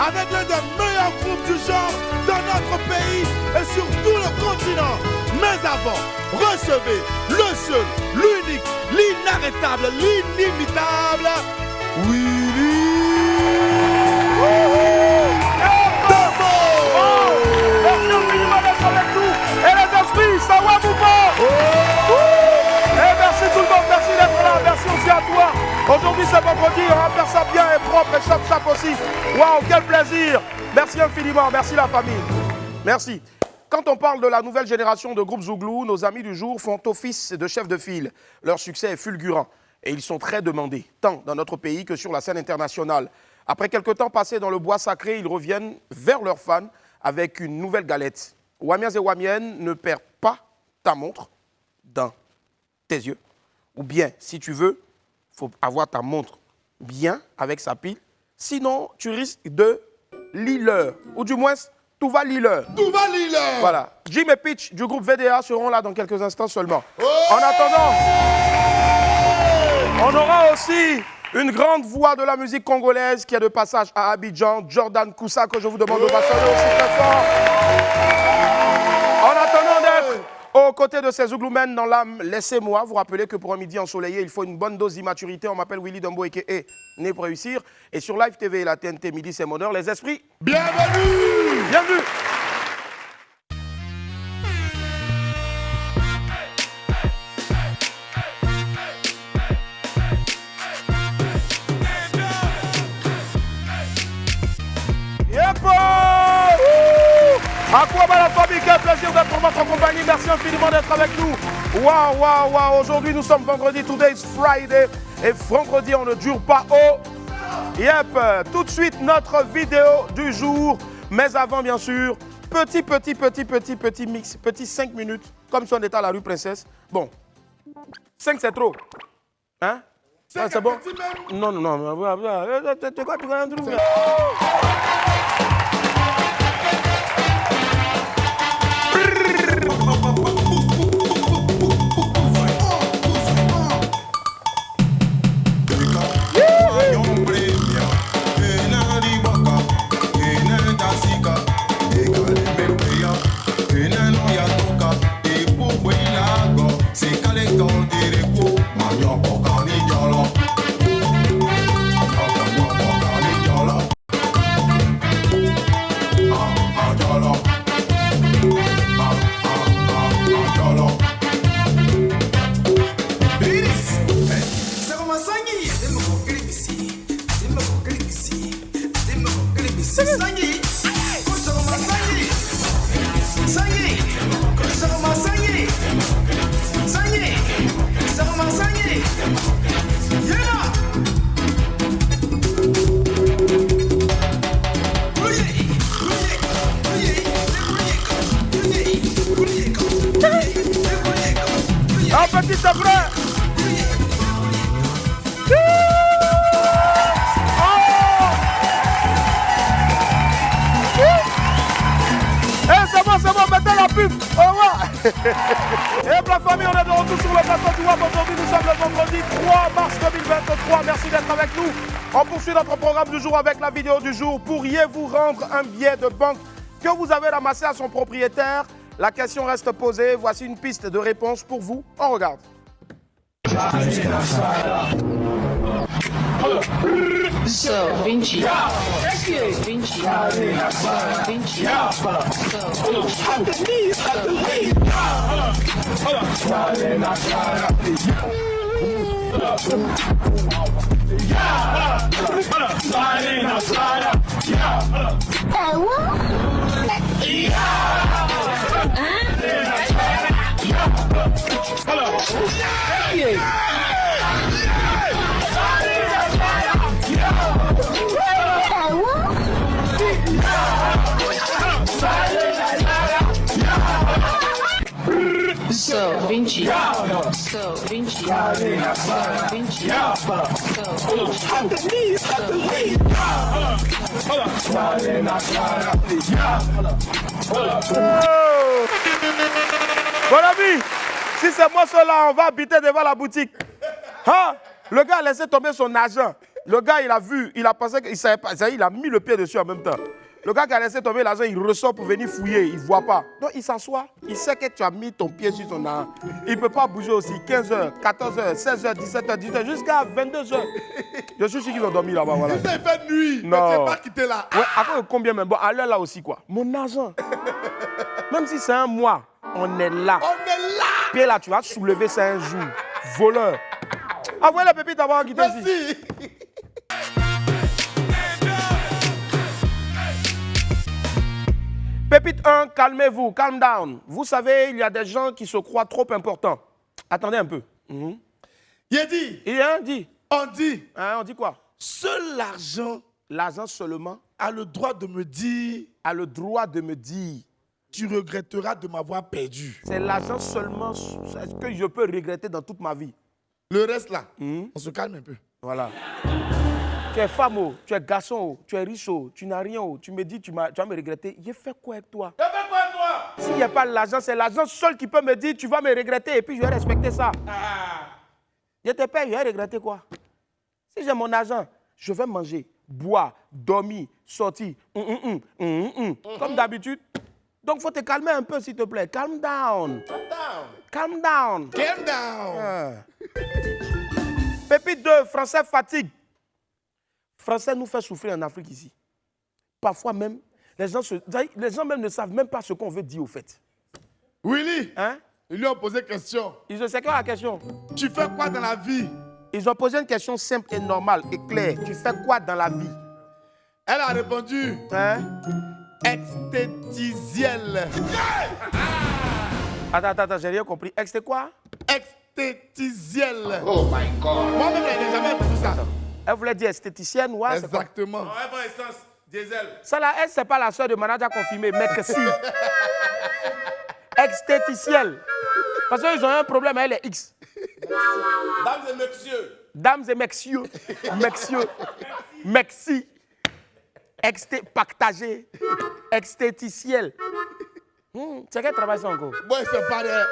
avec l'un des meilleurs groupes du genre dans notre pays et sur tout le continent. Mais avant, recevez le seul, l'unique, l'inarrêtable, l'inimitable Willy Dembo. Merci infiniment d'être avec nous. Et les esprits, ça va vous pas. Et merci tout le monde, merci d'être là, merci aussi à toi. Aujourd'hui c'est vendredi, on va faire ça bien et propre et chap aussi. Waouh, quel plaisir. Merci infiniment, merci la famille. Merci. Quand on parle de la nouvelle génération de groupe Zouglou, nos amis du jour font office de chef de file. Leur succès est fulgurant et ils sont très demandés, tant dans notre pays que sur la scène internationale. Après quelques temps passés dans le bois sacré, ils reviennent vers leurs fans avec une nouvelle galette. Wamiens et Wamiennes, ne perds pas ta montre dans tes yeux. Ou bien, si tu veux, il faut avoir ta montre bien avec sa pile. Sinon, tu risques de l'heure. Ou du moins, tout va l'heure. Tout va l'heure. Voilà. Jim et Pitch du groupe VDA seront là dans quelques instants seulement. En attendant, on aura aussi une grande voix de la musique congolaise qui est de passage à Abidjan, Jordan Koussa, que je vous demande de passionner aussi très fort. En attendant d'être aux côtés de ces Zougloumen dans l'âme, laissez-moi vous rappeler que pour un midi ensoleillé, il faut une bonne dose d'immaturité. On m'appelle Willy Dembo et né pour réussir. Et sur Live TV et la TNT Midi, c'est mon heure. Les esprits, bienvenue. Bienvenue. À quoi va la famille, quel plaisir d'être pour votre compagnie, merci infiniment d'être avec nous. Waouh, aujourd'hui nous sommes vendredi, today is Friday, et vendredi on ne dure pas au... Yep, tout de suite notre vidéo du jour, mais avant bien sûr, petit mix, petit 5 minutes, comme si on était à la rue Princesse. Bon, 5 c'est trop, hein? C'est bon? Non, c'est quoi, tu vois un truc? Et la famille, on est de retour sur le plateau du WAP. Aujourd'hui, nous sommes le vendredi 3 mars 2023. Merci d'être avec nous. On poursuit notre programme du jour avec la vidéo du jour. Pourriez-vous rendre un billet de banque que vous avez ramassé à son propriétaire? La question reste posée. Voici une piste de réponse pour vous. On regarde. So, Vinci. Vinci. Vinci. So, Vinci. So, Vinci. Vinci. Bon ami, si c'est moi cela, on va habiter devant la boutique. Hein? Le gars a laissé tomber son argent. Le gars, il a vu, il a pensé qu'il ne savait pas. Il a mis le pied dessus en même temps. Le gars qui a laissé tomber l'argent, il ressort pour venir fouiller. Il ne voit pas. Donc, il s'assoit. Il sait que tu as mis ton pied sur son argent. Il ne peut pas bouger aussi. 15h, 14h, 16h, 17h, 18h, jusqu'à 22h. Je suis sûr qu'ils ont dormi là-bas. Voilà. Ils ont fait nuit. Non. Mais tu n'es pas quitté là. Ouais, à cause de combien même? Bon, à l'heure là aussi, quoi. Mon argent. Même si c'est un mois, on est là. On est là. Puis là, tu vas soulever ça un jour. Voleur. Envoyez la pépite avant quitter ici. Merci. Pépite 1, calmez-vous, calm down. Vous savez, il y a des gens qui se croient trop importants. Attendez un peu. Il dit. Il y a un dit. On dit. Hein, on dit quoi? Seul l'argent L'argent seulement a le droit de me dire. a le droit de me dire. Tu regretteras de m'avoir perdu. C'est l'argent seulement que je peux regretter dans toute ma vie. Le reste là, on se calme un peu. Voilà. Tu es femme, oh, tu es garçon, oh, tu es riche, oh, tu n'as rien, oh, tu me dis tu vas me regretter. J'ai fait quoi avec toi? J'ai fait quoi avec toi? S'il n'y a pas l'argent, c'est l'argent seul qui peut me dire tu vas me regretter et puis je vais respecter ça. Je te paye, je vais regretter quoi? Si j'ai mon argent, je vais manger, boire, dormir, sortir, comme d'habitude. Donc, il faut te calmer un peu, s'il te plaît. Calm down. Calm down. Calm down. Pépite 2, français fatigue. Français nous fait souffrir en Afrique ici. Parfois même, les gens même ne savent même pas ce qu'on veut dire au fait. Willy, Hein? ils lui ont posé question. Ils ont c'est quoi la question? Tu fais quoi dans la vie? Ils ont posé une question simple et normale et claire. Tu fais quoi dans la vie? Elle a répondu. Hein? Esthéticienne. Attends, j'ai rien compris. C'était quoi? Esthéticienne. Oh my God. Moi-même, je n'ai jamais entendu ça. Elle voulait dire esthéticienne, ouais. Exactement. Non, elle va essence diesel. Ça là, elle, c'est pas la soeur de manager confirmé, mais que si. Esthéticienne. Parce qu'ils ont un problème, elle est X. Dames et messieurs. Dames et messieurs. Merci. Partagé. Esthéticienne. C'est quel travail ça encore? Moi, c'est pas des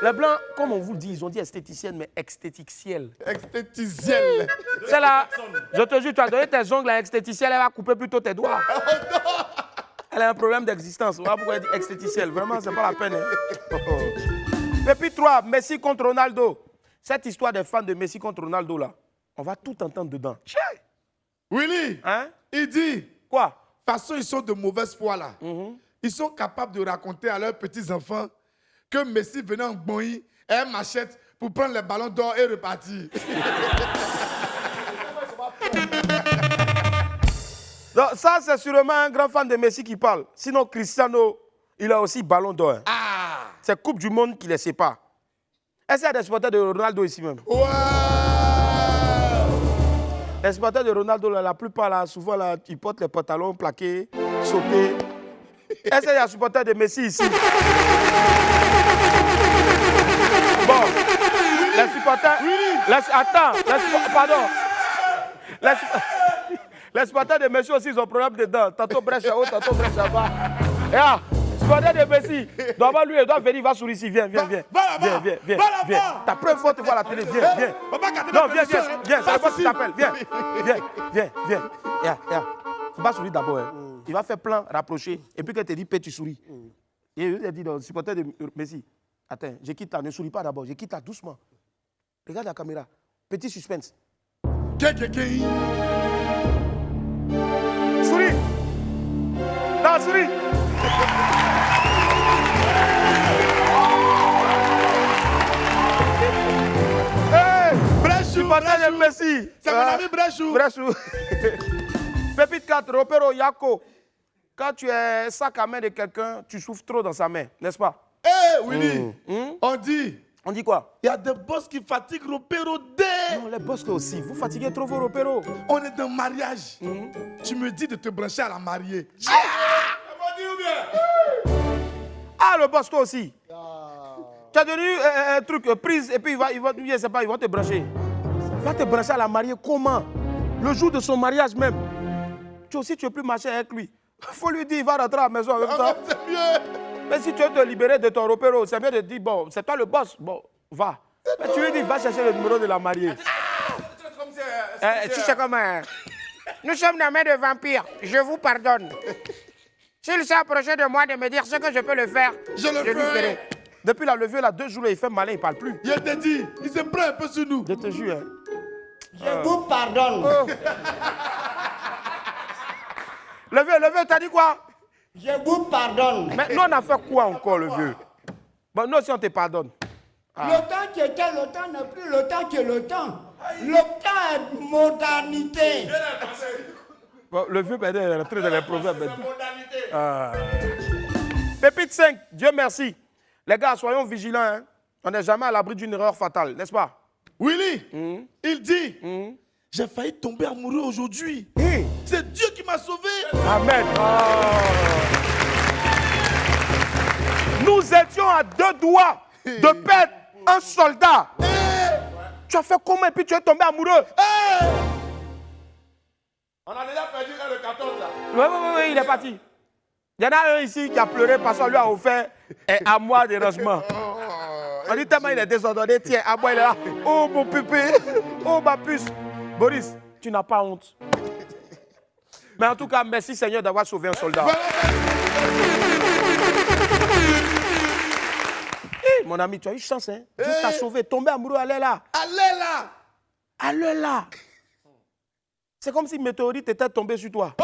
Les blancs, comme on vous le dit, ils ont dit esthéticienne, mais esthéticienne. esthéticienne. C'est là, je te jure, tu as donné tes ongles à esthéticienne, elle va couper plutôt tes doigts. Elle a un problème d'existence. Voilà pourquoi elle dit esthéticienne. Vraiment, c'est pas la peine. Hein? Pépite 3, Messi contre Ronaldo. Cette histoire des fans de Messi contre Ronaldo, là, on va tout entendre dedans. Willy, Hein? il dit, Quoi? de toute façon, ils sont de mauvaise foi là. Ils sont capables de raconter à leurs petits-enfants que Messi venait en Gbonyi et un machette pour prendre les ballons d'or et repartir. Donc, ça, c'est sûrement un grand fan de Messi qui parle. Sinon, Cristiano, il a aussi ballon d'or. Hein. C'est Coupe du Monde qui les sépare. Est-ce qu'il y a des supporters de Ronaldo ici même? Ouais! Les supporters de Ronaldo, là, la plupart, là, souvent, là, ils portent les pantalons plaqués, sautés. Est-ce qu'il y a des supporters de Messi ici? Bon, les supporters... Pardon. Les supporters de Messi aussi, ils ont problème dedans. Tantôt brèche en haut, tantôt brèche en bas. Les supporters de Messi, normalement, lui, il doit venir, il va sourire ici. Viens. Va là-bas. Viens. Ta première fois, tu vois la télé. Viens. Papa, quand Non, viens. C'est le boss qui t'appelle. Viens. Tu vas sourire d'abord. Hein. Il va faire plan, rapprocher. Et puis quand tu dis paix, tu souris. Et il a dit, le supporter de Messi, attends, je quitte là, ne souris pas d'abord, je quitte là doucement. Regarde la caméra. Petit suspense. Souris. Non, souris. Hey, supporter de Messi. C'est mon ami Brechou. Pépite 4, Ropero Yako. Quand tu es sac à main de quelqu'un, tu souffles trop dans sa main, n'est-ce pas? Hé, Willy, on dit, On dit quoi? il y a des boss qui fatiguent Ropero dès. Non, les boss là aussi, vous fatiguez trop vos Ropero. On est dans le mariage. Tu me dis de te brancher à la mariée. Ah, le boss toi aussi. Tu as donné un truc, prise, et puis je sais pas, ils vont te brancher. Il va te brancher à la mariée comment? Le jour de son mariage même. Tu aussi, tu ne veux plus marcher avec lui. Il faut lui dire, il va rentrer à la maison avec ça. C'est mieux. Mais si tu veux te libérer de ton repéro, c'est mieux de dire, bon, c'est toi le boss, bon, va. Mais tu lui dis, va chercher le numéro de la mariée. C'est comme Tu sais comment? Nous sommes dans main de vampires. Je vous pardonne. S'il s'est approché de moi de me dire ce que je peux le faire, Je le lui ferai. ferai. Depuis la levée, là, 2 jours, là, il fait malin, il ne parle plus. Je te dis, il se prend un peu sur nous. Je te jure. Hein. Je vous pardonne. Levez, t'as dit quoi? Je vous pardonne. Mais nous, on a fait quoi encore, le vieux? Bon, nous aussi, on te pardonne. Le temps qui était le temps n'est plus le temps qui est le temps. Le temps est modernité. Bon, le vieux, ben, il est rentré dans les proverbes. C'est Ben. modalité. Pépite 5, Dieu merci. Les gars, soyons vigilants. Hein. On n'est jamais à l'abri d'une erreur fatale, n'est-ce pas? Willy, il dit, j'ai failli tomber amoureux aujourd'hui. C'est Dieu qui m'a sauvé. Amen. Nous étions à 2 doigts de perdre un soldat. Tu as fait comment et puis tu es tombé amoureux? On a déjà perdu le 14 là. Oui, il est parti. Il y en a un ici qui a pleuré parce qu'on lui a offert un mois de rangement. On dit tellement il est désordonné. Tiens, à moi il est là. Oh mon pépé. Oh ma puce. Boris, tu n'as pas honte. Mais en tout cas, merci Seigneur d'avoir sauvé un soldat. Hey, mon ami, tu as eu chance, hein? Dieu t'a sauvé. Tombé amoureux, allez là. Allez là. Allez là. C'est comme si une météorite était tombée sur toi.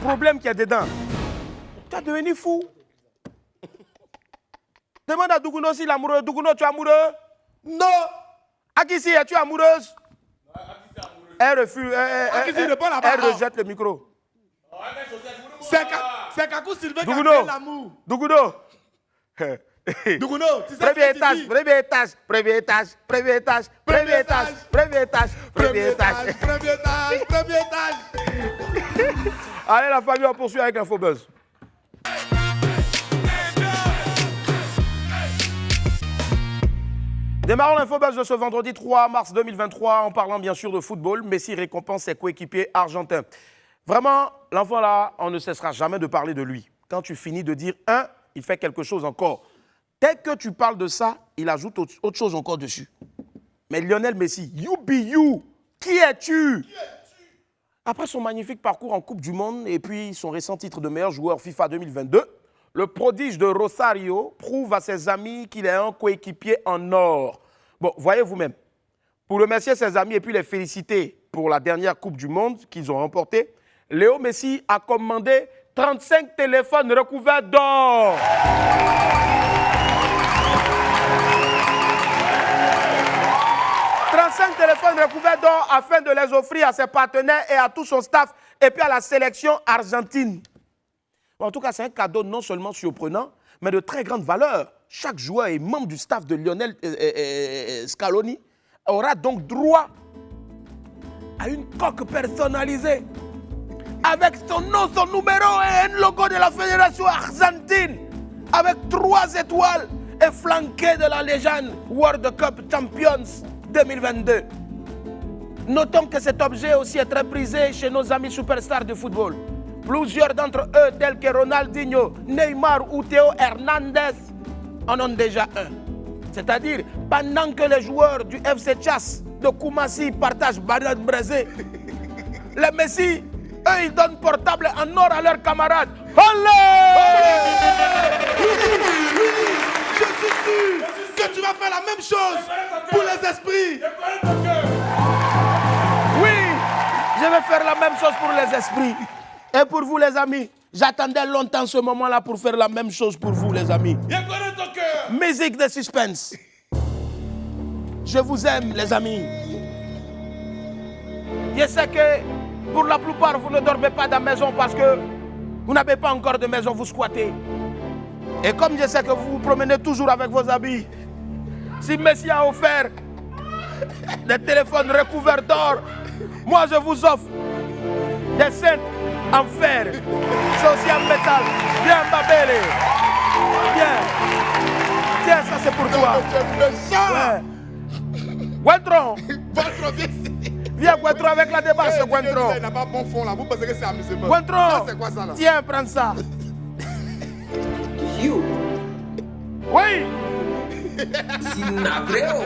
Problème qu'il y a dedans. Tu es devenu fou. Demande à Douguno s'il est amoureux. Douguno, tu es amoureux? Non. Akissi, es-tu amoureuse? Elle refuse. Akissi, réponds là-bas. Elle rejette le micro. C'est Kakou Sylvain qui a Douguno. fait l'amour. Douguno. Douguno, tu sais Premier ce que étage, tu dis? premier étage, premier étage, premier étage, premier étage, premier étage, premier étage. Premier étage, premier étage. Allez, la famille, on poursuit avec Infobuzz. Démarrons l'Infobuzz de ce vendredi 3 mars 2023 en parlant bien sûr de football. Messi récompense ses coéquipiers argentins. Vraiment, l'enfant là, on ne cessera jamais de parler de lui. Quand tu finis de dire un, il fait quelque chose encore. Dès que tu parles de ça, il ajoute autre chose encore dessus. Mais Lionel Messi, you be you. Qui es-tu? Après son magnifique parcours en Coupe du Monde et puis son récent titre de meilleur joueur FIFA 2022, le prodige de Rosario prouve à ses amis qu'il est un coéquipier en or. Bon, voyez vous-même. Pour remercier ses amis et puis les féliciter pour la dernière Coupe du Monde qu'ils ont remportée, Léo Messi a commandé 35 téléphones recouverts d'or. Téléphones recouverts d'or afin de les offrir à ses partenaires et à tout son staff et puis à la sélection argentine. En tout cas, c'est un cadeau non seulement surprenant, mais de très grande valeur. Chaque joueur et membre du staff de Lionel Scaloni aura donc droit à une coque personnalisée avec son nom, son numéro et un logo de la fédération argentine avec 3 étoiles et flanqué de la légende World Cup Champions 2022. Notons que cet objet aussi est très prisé chez nos amis superstars de football. Plusieurs d'entre eux, tels que Ronaldinho, Neymar ou Théo Hernandez, en ont déjà un. C'est-à-dire, pendant que les joueurs du FC Chas de Koumassi partagent banane braisée, les Messi, eux, ils donnent portable en or à leurs camarades. Allez! Je suis sûr que tu vas faire la même chose pour les esprits. Je vais faire la même chose pour les esprits. Et pour vous, les amis, j'attendais longtemps ce moment-là pour faire la même chose pour vous, les amis. Musique de suspense. Je vous aime, les amis. Je sais que pour la plupart, vous ne dormez pas dans la maison parce que vous n'avez pas encore de maison, vous squattez. Et comme je sais que vous vous promenez toujours avec vos habits, si Messi a offert des téléphones recouverts d'or, moi, je vous offre des cintres en fer. C'est aussi en métal. Viens, Babélé. Viens. Tiens, ça, c'est pour toi. Guentron. Viens, Guentron, avec la démarche, Guentron. Il n'a pas bon fond là. Vous pensez que c'est amusement. Guentron. Ça, c'est quoi ça là? Tiens, prends ça. You. Oui. Sinavreo.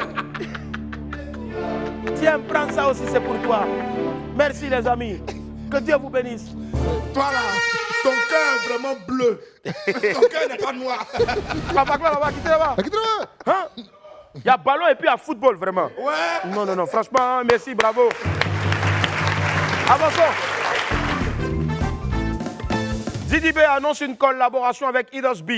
Tiens. Tiens, prends ça aussi, c'est pour toi. Merci les amis. Que Dieu vous bénisse. Toi là, ton cœur est vraiment bleu. Ton cœur n'est pas noir. Là-bas, quittez là-bas. Hein? Il y a ballon et puis il y a football, vraiment. Ouais. Non, non, non, franchement, merci, bravo. Avançons. Didi B annonce une collaboration avec Inos B.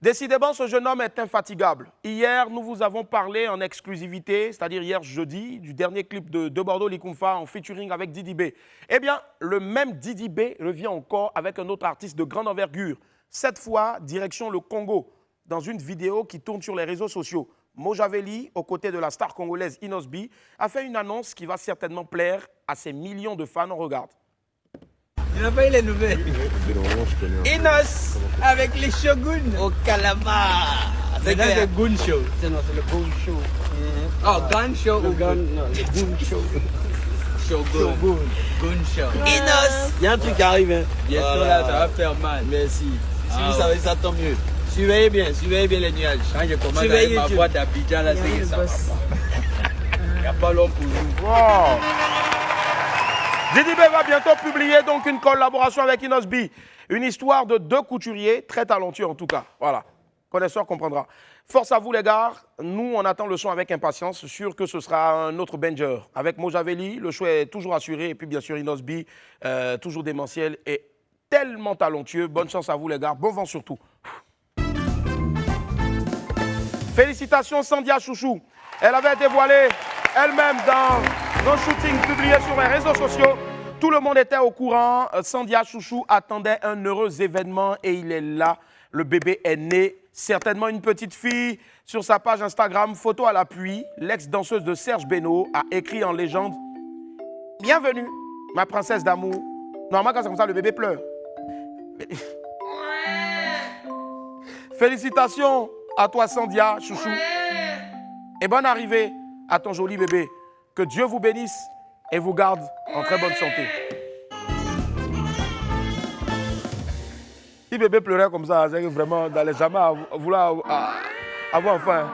Décidément, ce jeune homme est infatigable. Hier, nous vous avons parlé en exclusivité, c'est-à-dire hier jeudi, du dernier clip de Bordeaux Likumfa en featuring avec Didi B. Eh bien, le même Didi B revient encore avec un autre artiste de grande envergure. Cette fois, direction le Congo, dans une vidéo qui tourne sur les réseaux sociaux. Mojaveli, aux côtés de la star congolaise Inos B, a fait une annonce qui va certainement plaire à ses millions de fans. On regarde. Il n'a pas eu les nouvelles. Inos avec les Shogun au Calamar. C'est le Goon Show. Non, c'est le Goon Show. Oh, Gun Show ou Gun? Non, le Goon Show. Shogun. Goon Show. Inos. Il y a un truc qui arrive. Hein. Bientôt là, ça va faire mal. Merci. Si vous savez ça, tant mieux. Surveillez bien les nuages. Quand je commence à aller ma boîte d'Abidjan, là, c'est ça. Il n'y a pas long pour vous. Wow. Didi B va bientôt publier donc une collaboration avec Inos B. Une histoire de deux couturiers, très talentueux en tout cas. Voilà, connaisseur comprendra. Force à vous les gars, nous on attend le son avec impatience, sûr que ce sera un autre banger. Avec Mojaveli, le choix est toujours assuré, et puis bien sûr Inos B, toujours démentiel et tellement talentueux. Bonne chance à vous les gars, bon vent surtout. Félicitations Sandia Chouchou, elle avait dévoilé elle-même dans un shooting publié sur les réseaux sociaux. Tout le monde était au courant. Sandia Chouchou attendait un heureux événement et il est là. Le bébé est né. Certainement une petite fille. Sur sa page Instagram, photo à l'appui, l'ex-danseuse de Serge Beno a écrit en légende « Bienvenue, ma princesse d'amour. » Normalement, quand c'est comme ça, le bébé pleure. Félicitations à toi, Sandia Chouchou. Et bonne arrivée à ton joli bébé. Que Dieu vous bénisse et vous garde en très bonne santé. Si bébé pleurait comme ça, c'est que vraiment, n'allait jamais vouloir avoir faim.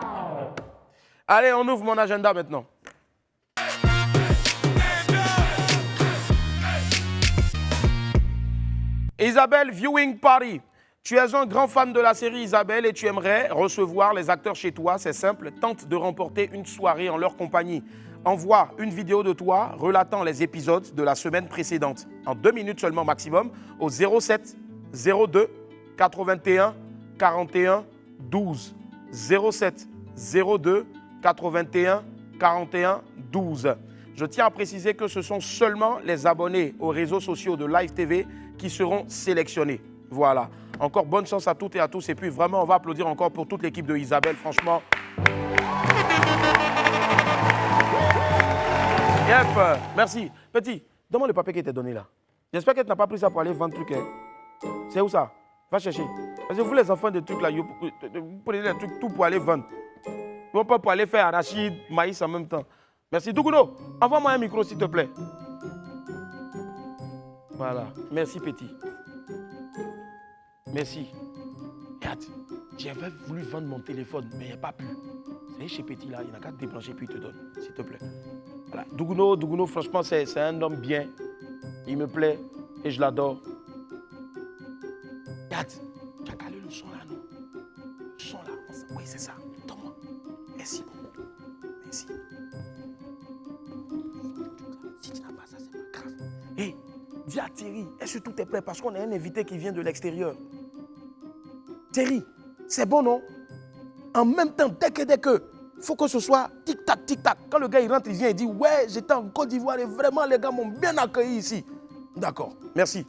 Allez, on ouvre mon agenda maintenant. Isabelle Viewing Party. Tu es un grand fan de la série Isabelle et tu aimerais recevoir les acteurs chez toi. C'est simple, tente de remporter une soirée en leur compagnie. Envoie une vidéo de toi relatant les épisodes de la semaine précédente, en 2 minutes seulement maximum, au 07 02 81 41 12. 07 02 81 41 12. Je tiens à préciser que ce sont seulement les abonnés aux réseaux sociaux de Live TV qui seront sélectionnés. Voilà. Encore bonne chance à toutes et à tous. Et puis vraiment, on va applaudir encore pour toute l'équipe de Isabelle, franchement. Yep. Merci. Petit, donne-moi le papier qui t'est donné là. J'espère que tu n'as pas pris ça pour aller vendre truc. Hein. C'est où ça? Va chercher. Parce que vous les enfants de trucs là, vous prenez les trucs tout pour aller vendre. Vous pas pour aller faire arachide, maïs en même temps. Merci. Douguno, envoie-moi un micro s'il te plaît. Voilà. Merci petit. Merci. Regarde, j'avais voulu vendre mon téléphone, mais il n'y a pas pu. C'est chez Petit là, il n'a qu'à te débrancher puis il te donne, s'il te plaît. Voilà. Douguno, franchement, c'est un homme bien. Il me plaît et je l'adore. Regarde, tu as calé le son là, non? Le son là, oui, c'est ça. Donne-moi. Merci beaucoup. Merci. Si tu n'as pas ça, c'est pas grave. Hé, dis à Thierry, est-ce que tout est prêt? Parce qu'on a un invité qui vient de l'extérieur. Thierry, c'est bon, non? En même temps, dès que, il faut que ce soit tic-tac, tic-tac. Quand le gars il rentre, il vient, il dit, ouais, j'étais en Côte d'Ivoire et vraiment, les gars m'ont bien accueilli ici. D'accord, merci.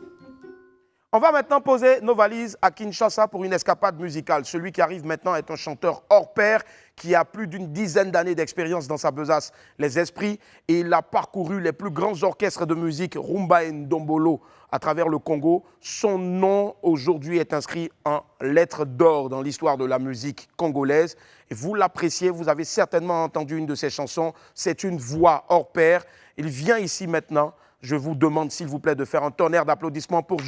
On va maintenant poser nos valises à Kinshasa pour une escapade musicale. Celui qui arrive maintenant est un chanteur hors pair qui a plus d'une dizaine d'années d'expérience dans sa besace, les esprits, et il a parcouru les plus grands orchestres de musique, rumba et ndombolo, à travers le Congo. Son nom aujourd'hui est inscrit en lettres d'or dans l'histoire de la musique congolaise. Et vous l'appréciez, vous avez certainement entendu une de ses chansons. C'est une voix hors pair. Il vient ici maintenant. Je vous demande s'il vous plaît de faire un tonnerre d'applaudissements pour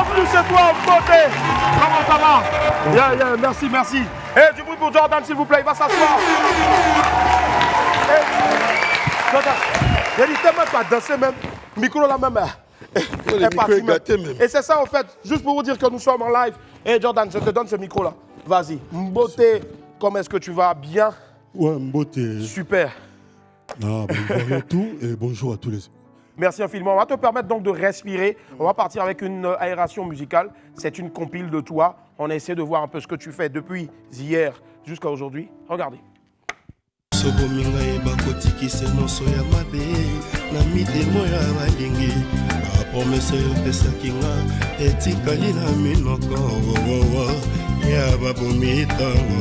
Bienvenue chez toi, en beauté. Comment ça va? Yeah, merci, merci. Et du bruit pour Jordan, s'il vous plaît, il va s'asseoir. Jordan, il dit, t'aimes même pas danser même. Micro là même. Est parti même. Et c'est ça en fait, juste pour vous dire que nous sommes en live. Et Jordan, je te donne ce micro là. Vas-y. Mboté, comment est-ce que tu vas? Bien? Ouais, Mboté. Super. Ah, bonjour à tous et bonjour à tous les... Merci infiniment. On va te permettre donc de respirer. On va partir avec une aération musicale. C'est une compile de toi. On a essayé de voir un peu ce que tu fais depuis hier jusqu'à aujourd'hui. Regardez. sobominga ebakotiki moso ya mabe na mitemo ya balingi bapromese opesaki nga etikali na minoko ya babomi ntango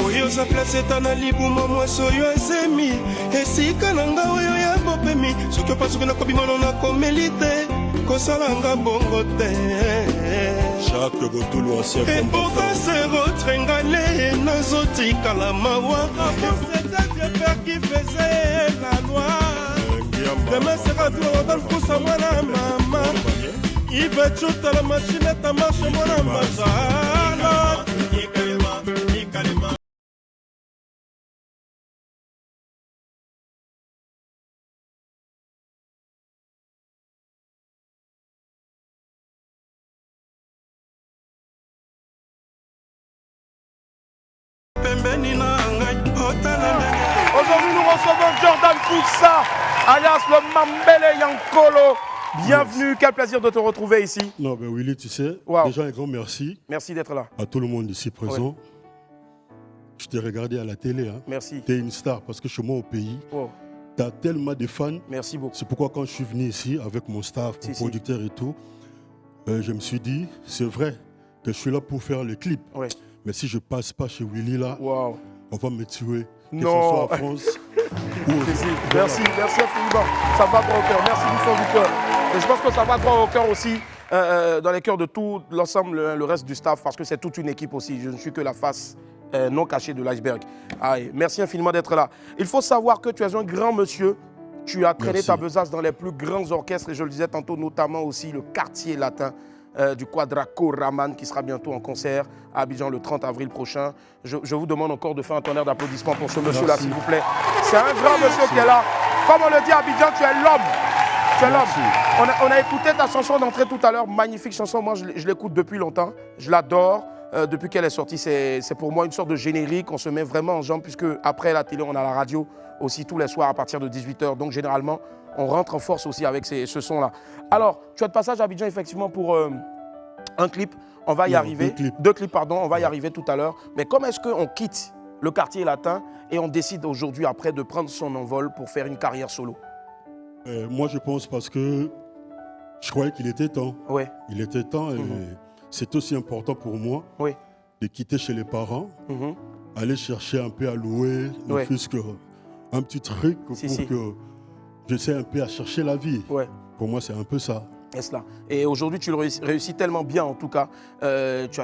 oyo oza place eta na libuma mwasi oyo ezemi esika na nga oyo ya bopemi soki opasuki nakobimano nakomeli te kosala nga bongo te Jacques Botulu ancien combattant se retrengale nazotikala mawa c'est Dieu qui faisait la loi demain sera tout Rodolphe Kousa mwana mama il veut toute la machinette à marche mwana mazala Ikalema Aujourd'hui, nous recevons Jordan Kousa, alias le Mambele Yankolo. Bienvenue, quel plaisir de te retrouver ici. Non, ben Willy, tu sais, déjà un grand merci. Merci d'être là. À tout le monde ici présent. Ouais. Je t'ai regardé à la télé. Hein. Merci. Tu es une star parce que chez moi au pays, tu as tellement de fans. Merci beaucoup. C'est pourquoi quand je suis venu ici avec mon staff, mon producteur et tout, je me suis dit, c'est vrai que je suis là pour faire le clip. Ouais. Mais si je passe pas chez Willy là, on va me tuer. Que non. ce soit en France ou Merci infiniment. Ça va droit au cœur. Merci du fond du cœur. Et je pense que ça va droit au cœur aussi, dans les cœurs de tout l'ensemble, le reste du staff, parce que c'est toute une équipe aussi. Je ne suis que la face non cachée de l'iceberg. Merci infiniment d'être là. Il faut savoir que tu es un grand monsieur. Tu as traîné ta besace dans les plus grands orchestres, et je le disais tantôt, notamment aussi le quartier latin du Quadraco Raman qui sera bientôt en concert à Abidjan le 30 avril prochain. Je vous demande encore de faire un tonnerre d'applaudissements pour ce monsieur-là, s'il vous plaît. C'est un grand monsieur qui est là. Comme on le dit à Abidjan, tu es l'homme. Tu es l'homme. On a écouté ta chanson d'entrée tout à l'heure, magnifique chanson. Moi, je l'écoute depuis longtemps. Je l'adore. Depuis qu'elle est sortie, c'est pour moi une sorte de générique. On se met vraiment en jambe, puisque après la télé, on a la radio aussi tous les soirs à partir de 18 h. Donc généralement, on rentre en force aussi avec ce son-là. Alors, tu as de passage à Abidjan effectivement pour un clip. On va y arriver. Deux clips, pardon. On va y arriver tout à l'heure. Mais comment est-ce qu'on quitte le quartier latin et on décide aujourd'hui après de prendre son envol pour faire une carrière solo? Moi, je pense parce que je croyais qu'il était temps. Ouais. Il était temps et c'est aussi important pour moi de quitter chez les parents, aller chercher un peu à louer, ne fût-ce qu'un petit truc pour que j'essaie un peu à chercher la vie. Pour moi, c'est un peu ça. Et aujourd'hui, tu le réussis tellement bien, en tout cas. Tu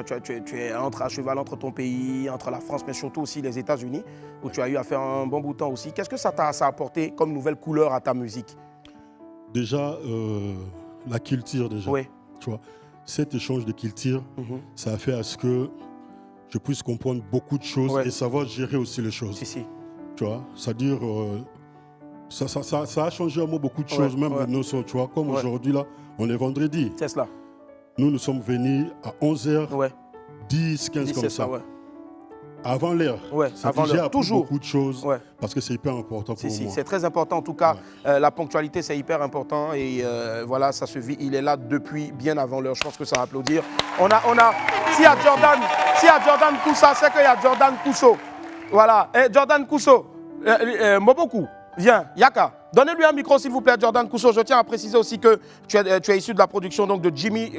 es à cheval entre ton pays, entre la France, mais surtout aussi les États-Unis, où tu as eu à faire un bon bout de temps aussi. Qu'est-ce que ça t'a apporté comme nouvelle couleur à ta musique? Déjà, la culture, déjà. Tu vois, cet échange de culture, ça a fait à ce que je puisse comprendre beaucoup de choses et savoir gérer aussi les choses. Tu vois, c'est-à-dire, ça a changé à moi beaucoup de choses, même de nos sons, tu vois. Comme aujourd'hui, là, on est vendredi. C'est cela. Nous sommes venus à 11h10, 15 comme ça. Avant l'heure. J'ai appris beaucoup de choses parce que c'est hyper important pour moi. C'est très important en tout cas. La ponctualité, c'est hyper important et voilà, ça se vit. Il est là depuis bien avant l'heure. Je pense que ça va applaudir. S'il y a Jordan Kousa, c'est qu'il y a Jordan Kousso. Voilà. Et Jordan Kousso, Moboku, viens, Yaka. Donnez-lui un micro, s'il vous plaît, Jordan Kousso. Je tiens à préciser aussi que tu es issu de la production donc, de Jimmy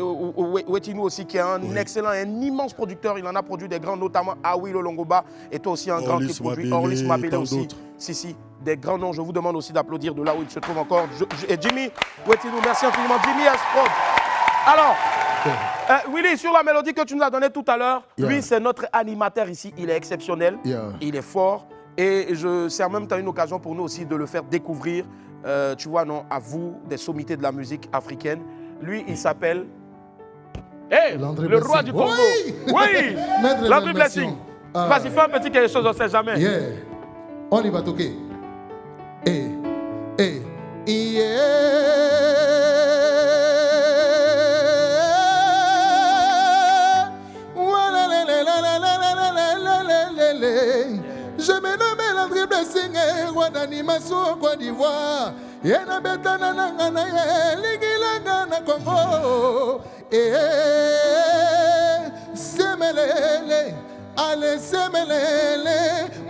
Wetinou aussi, qui est un excellent, un immense producteur. Il en a produit des grands, notamment Awi Lolongoba. Et toi aussi, un grand qui produit Orlis Mabele aussi. Si, des grands noms. Je vous demande aussi d'applaudir de là où il se trouve encore. Et Jimmy Wetinou, merci infiniment. Jimmy S-Prod. Alors, Willy, sur la mélodie que tu nous as donnée tout à l'heure, lui, c'est notre animateur ici. Il est exceptionnel, il est fort. Et c'est en même temps une occasion pour nous aussi de le faire découvrir, tu vois, non, à vous, des sommités de la musique africaine. Lui, il s'appelle Hey, Landry le roi Blessing. du Congo. Oui. Oui. Maître Landry Blessing. Blessing. Ah. Vas-y, fais un petit quelque chose, on ne sait jamais. Yeah. On y va toquer. Je me nomme Landry Blessing, roi d'animation Côte d'Ivoire. Yena betana nangana ye lingilanga na Congo. Semelele, allez semelele,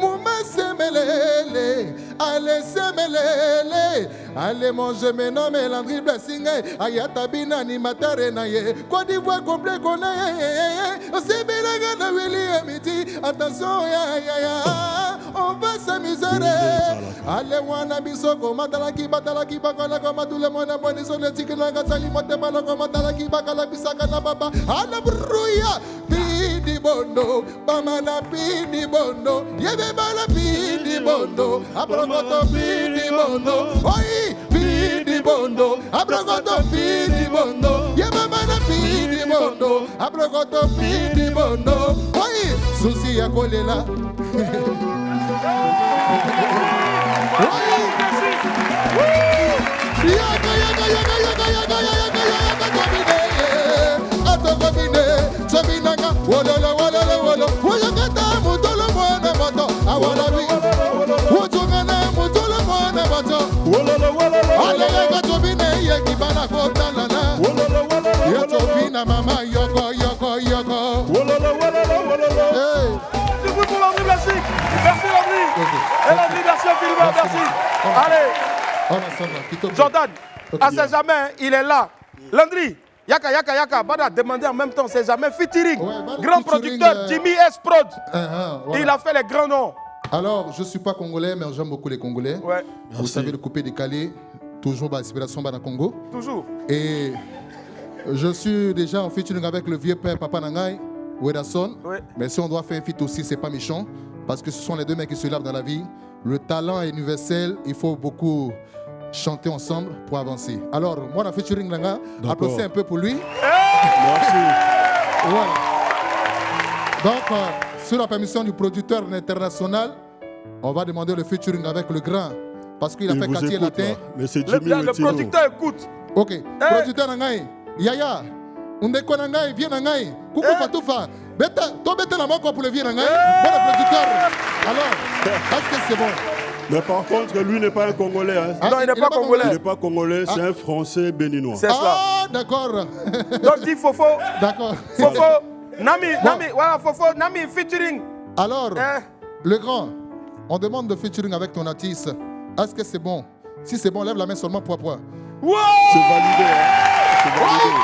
mouma semelele, allez semelele, allez mon je me nomme Landry Blessing, ayata bin animateur na ye, Côte d'Ivoire complet konaye, semelanga na William Iti, attention ya, on va s'amuser. Allez wana bisoko matalaki batalaki bakala koma tout le monde a bonne sur le tigre na gasali mote bala koma matalaki bakala bisaka na baba ala bruya pidi bondo bamana pidi bondo yebe bala pidi bondo abrogoto pidi bondo oi pidi bondo abrogoto pidi bondo yebe bala pidi bondo abrogoto pidi bondo oi susi ya kolela Mama yoko yoko yoko. Du coup pour Landry Blessing. Merci Landry. Et Landry, merci infiniment, merci. Allez. Jordan, à sait jamais, il est là. Landry, Yaka, Bada demandé en même temps, c'est jamais featuring. Grand producteur, Jimmy S. Prod. Voilà. Il a fait les grands noms. Alors, je ne suis pas congolais, mais j'aime beaucoup les Congolais. Ouais. Vous savez, le coupé décalé, toujours l'inspiration dans le Congo. Toujours. Et je suis déjà en featuring avec le vieux père Papa Nangai, Wedason. Ouais. Mais si on doit faire un feat aussi, c'est pas méchant. Parce que ce sont les deux mecs qui se lavent dans la vie. Le talent est universel, il faut beaucoup chanter ensemble pour avancer. Alors, moi, dans featuring Nanga, applaudissez un peu pour lui. Merci. Voilà. Donc, sur la permission du producteur international, on va demander le featuring avec le grand. Parce qu'il a fait quartier latin. Mais c'est Jimmy le producteur écoute. Ok. Producteur Nangai, Yaya, Ndeko Nangai, viens Nangai, Coucou Fatoufa. Beta, toi bête la mort pour le vieux Nangai. Bon, le producteur. Alors, est-ce que c'est bon? Mais par contre, lui n'est pas un Congolais. Hein. Non, il n'est pas congolais. Il n'est pas Congolais, c'est un Français béninois. C'est ça. Ah, d'accord. Donc dis Fofo. D'accord. Fofo. Nami, voilà Fofo, Nami featuring. Alors, le grand, on demande de featuring avec ton artiste. Est-ce que c'est bon? Si c'est bon, lève la main seulement pour point. Wow! C'est validé. Hein. C'est validé.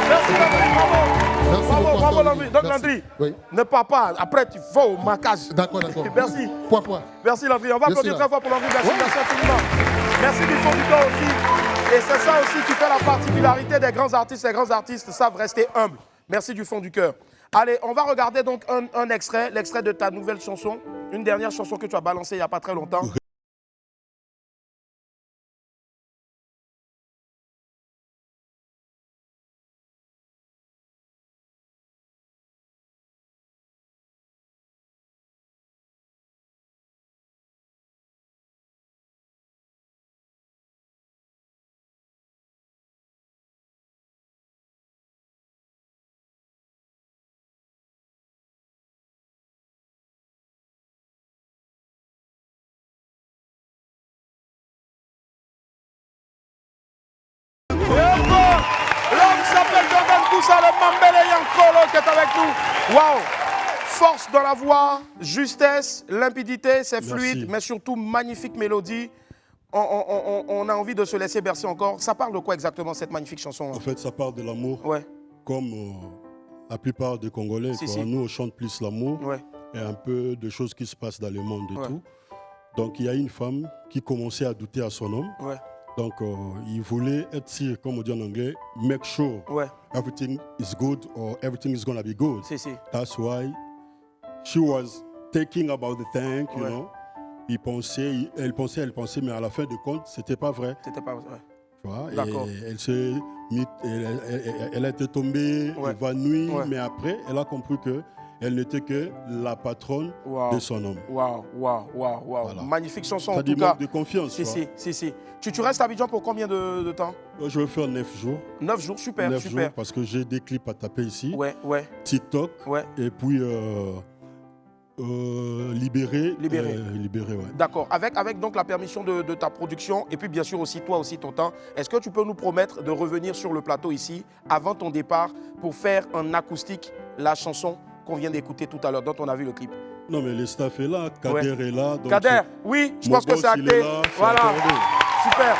Merci Landry, bravo. Bravo Landry. Donc Landry, oui. Ne pars pas, après tu vas au marquage. D'accord. Merci. Point. Merci Landry. On va applaudir très fort pour Landry. Merci infiniment. Merci du fond du cœur aussi. Et c'est ça aussi qui fait la particularité des grands artistes. Les grands artistes savent rester humbles. Merci du fond du cœur. Allez, on va regarder donc un extrait, l'extrait de ta nouvelle chanson. Une dernière chanson que tu as balancée il n'y a pas très longtemps. L'homme s'appelle Jordan Koussa, le Mambele Yankolo qui est avec nous. Waouh! Force dans la voix, justesse, limpidité, c'est fluide, mais surtout magnifique mélodie. On a envie de se laisser bercer encore. Ça parle de quoi exactement cette magnifique chanson? En fait, ça parle de l'amour. Ouais. Comme la plupart des Congolais, nous on chante plus l'amour et un peu de choses qui se passent dans le monde et tout. Donc il y a une femme qui commençait à douter à son homme. Ouais. Donc il voulait être sûr, comme on dit en anglais, make sure everything is good or everything is gonna be good. That's why she was thinking about the thing, you know. Elle pensait, mais à la fin de compte, c'était pas vrai. C'était pas vrai. Tu vois, et elle s'est mise, elle a été tombée, évanouie, mais après, elle a compris que elle n'était que la patronne de son homme. Waouh. Voilà. Magnifique chanson en tout cas. De confiance. Si. Tu restes à Abidjan pour combien de temps? Je vais faire 9 jours. 9 jours, super. 9 jours parce que j'ai des clips à taper ici. Ouais. TikTok. Et puis libéré. D'accord. Avec donc la permission de ta production et puis bien sûr aussi toi aussi ton temps, est-ce que tu peux nous promettre de revenir sur le plateau ici avant ton départ pour faire en acoustique la chanson qu'on vient d'écouter tout à l'heure, dont on a vu le clip? Non mais le staff est là, Kader est là. Donc Kader, oui, je pense que c'est acté. Voilà, super.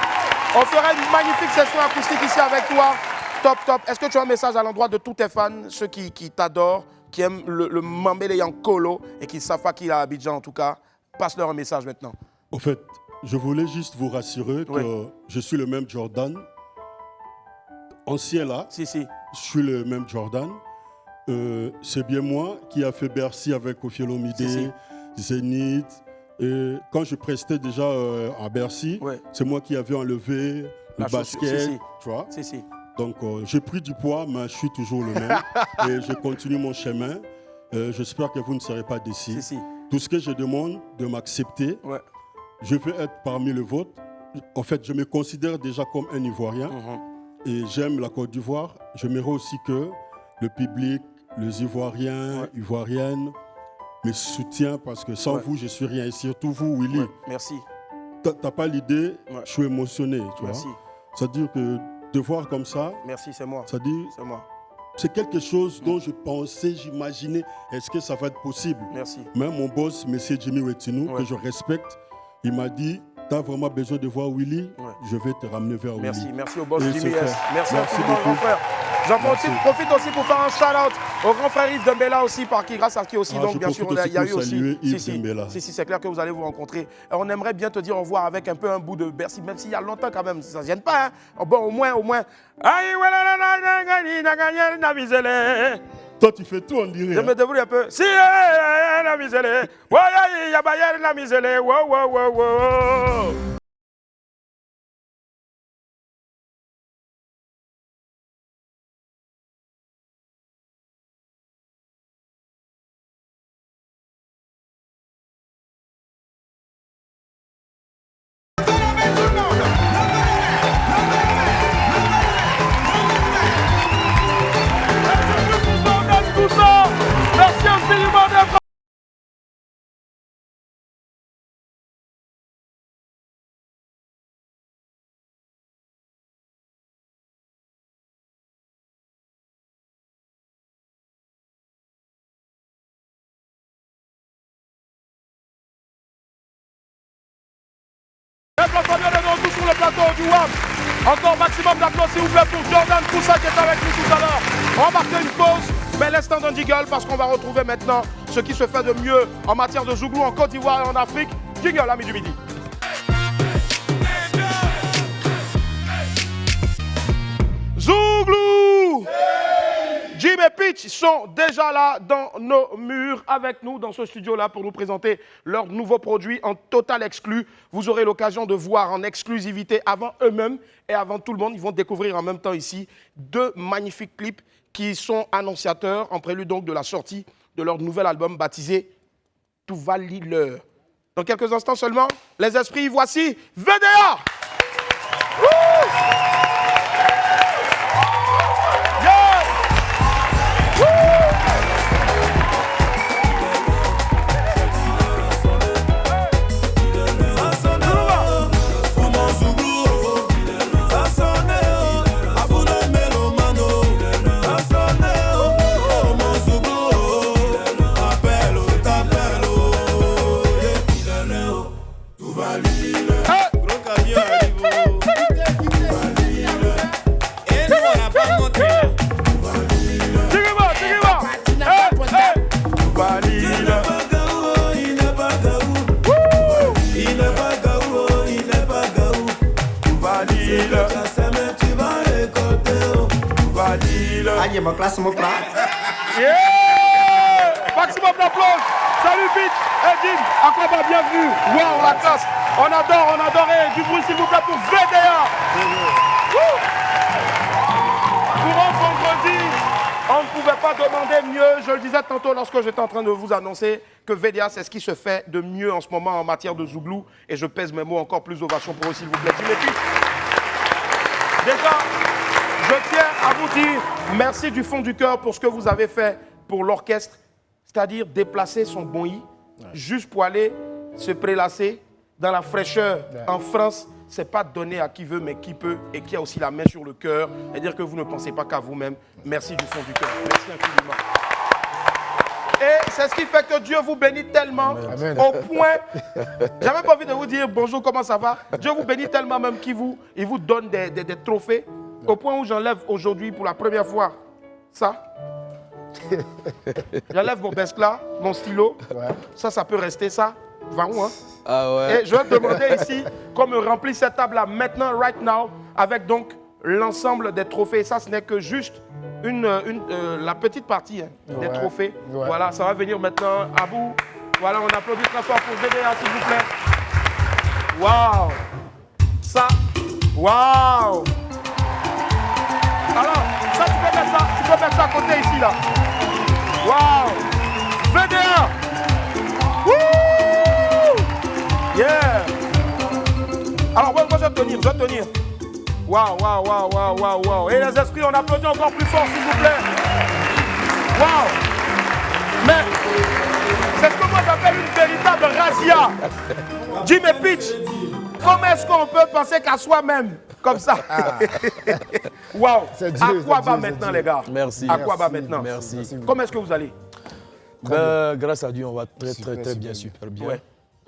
On fera une magnifique session acoustique ici avec toi. Top. Est-ce que tu as un message à l'endroit de tous tes fans, ceux qui t'adorent, qui aiment le Mambélé Yankolo et qui savent pas qu'il est à Abidjan en tout cas? Passe-leur un message maintenant. En fait, je voulais juste vous rassurer que je suis le même Jordan. Ancien là, je suis le même Jordan. C'est bien moi qui a fait Bercy avec Koffi Olomide, Zénith. Et quand je prestais déjà à Bercy, c'est moi qui avais enlevé le basket. Tu vois? Donc j'ai pris du poids, mais je suis toujours le même. Et je continue mon chemin. J'espère que vous ne serez pas déçus. Tout ce que je demande, de m'accepter. Je veux être parmi le vôtre. En fait, je me considère déjà comme un Ivoirien. Et j'aime la Côte d'Ivoire. J'aimerais aussi que le public, les Ivoiriens, Ivoiriennes, me soutiennent parce que sans vous, je ne suis rien. Et surtout vous, Willy. Merci. Tu n'as pas l'idée, je suis émotionné. Merci. C'est-à-dire que de voir comme ça. Merci, c'est moi. C'est moi. C'est quelque chose dont je pensais, j'imaginais, est-ce que ça va être possible? Merci. Même mon boss, M. Jimmy Wetinou, que je respecte, il m'a dit, tu as vraiment besoin de voir Willy, je vais te ramener vers Willy. Merci au boss Jimmy S. Merci beaucoup, mon frère. J'en profite aussi pour faire un shout-out au grand frère Yves Dembella aussi, grâce à qui aussi, donc bien sûr, il y a eu aussi. Si, c'est clair que vous allez vous rencontrer. On aimerait bien te dire au revoir avec un bout de Bercy, même s'il y a longtemps quand même, ça ne gêne pas. Hein. Bon, au moins. Toi, tu fais tout, on dirait. Je me débrouille un peu. Si, la misère. Ouais, la misère. Wow. Sur le plateau du WAM. Encore maximum d'applaudissements s'il vous plaît pour Jordan Koussa qui est avec nous tout à l'heure. On va marquer une pause, mais l'instant d'un jingle parce qu'on va retrouver maintenant ce qui se fait de mieux en matière de Zouglou en Côte d'Ivoire et en Afrique. Jingle, ami du midi. Zouglou! Jim et Pitch sont déjà là dans nos murs avec nous dans ce studio-là pour nous présenter leur nouveau produit en total exclu. Vous aurez l'occasion de voir en exclusivité avant eux-mêmes et avant tout le monde. Ils vont découvrir en même temps ici 2 magnifiques clips qui sont annonciateurs en prélude donc de la sortie de leur nouvel album baptisé Tout va l'heure. Dans quelques instants seulement, les esprits, voici VDA! Mon classe, mon plat. Yeah! Maximum d'applaudissements. Salut Pitch et Jim. Aquaba, bienvenue. Wow, la classe. On adore. Du bruit s'il vous plaît pour VDA. pas demander mieux. Je le disais tantôt lorsque j'étais en train de vous annoncer que VDA, c'est ce qui se fait de mieux en ce moment en matière de zouglou. Et je pèse mes mots encore plus ovation pour eux, s'il vous plaît. Déjà, je tiens à vous dire merci du fond du cœur pour ce que vous avez fait pour l'orchestre, c'est-à-dire déplacer son bonyi juste pour aller se prélasser dans la fraîcheur en France. Ce n'est pas donné à qui veut, mais qui peut et qui a aussi la main sur le cœur et dire que vous ne pensez pas qu'à vous-même. Merci du fond du cœur. Merci infiniment. Et c'est ce qui fait que Dieu vous bénit tellement au point... J'avais pas envie de vous dire bonjour, comment ça va. Dieu vous bénit tellement même qu'il vous donne des trophées au point où j'enlève aujourd'hui pour la première fois ça. J'enlève mon bescla, mon stylo. Ça peut rester ça. Va où, hein? Ah ouais. Et je vais te demander ici qu'on me remplisse cette table-là maintenant, right now, avec donc l'ensemble des trophées. Ça, ce n'est que juste la petite partie des trophées. Voilà, ça va venir maintenant à bout. Voilà, on applaudit très fort pour VDA, s'il vous plaît. Waouh! Ça, waouh! Alors, ça, tu peux mettre ça à côté ici, là. Waouh! VDA! Wouh! Yeah! Alors, moi, je vais tenir. Waouh. Et les esprits, on applaudit encore plus fort, s'il vous plaît. Waouh! Mais, c'est ce que moi j'appelle une véritable razzia. Jimmy Pitch, comment est-ce qu'on peut penser qu'à soi-même, comme ça? Waouh! À quoi va maintenant, les gars? Merci. À quoi va maintenant? Merci. Comment est-ce que vous allez? Grâce à Dieu, on va très bien, super bien. Ouais.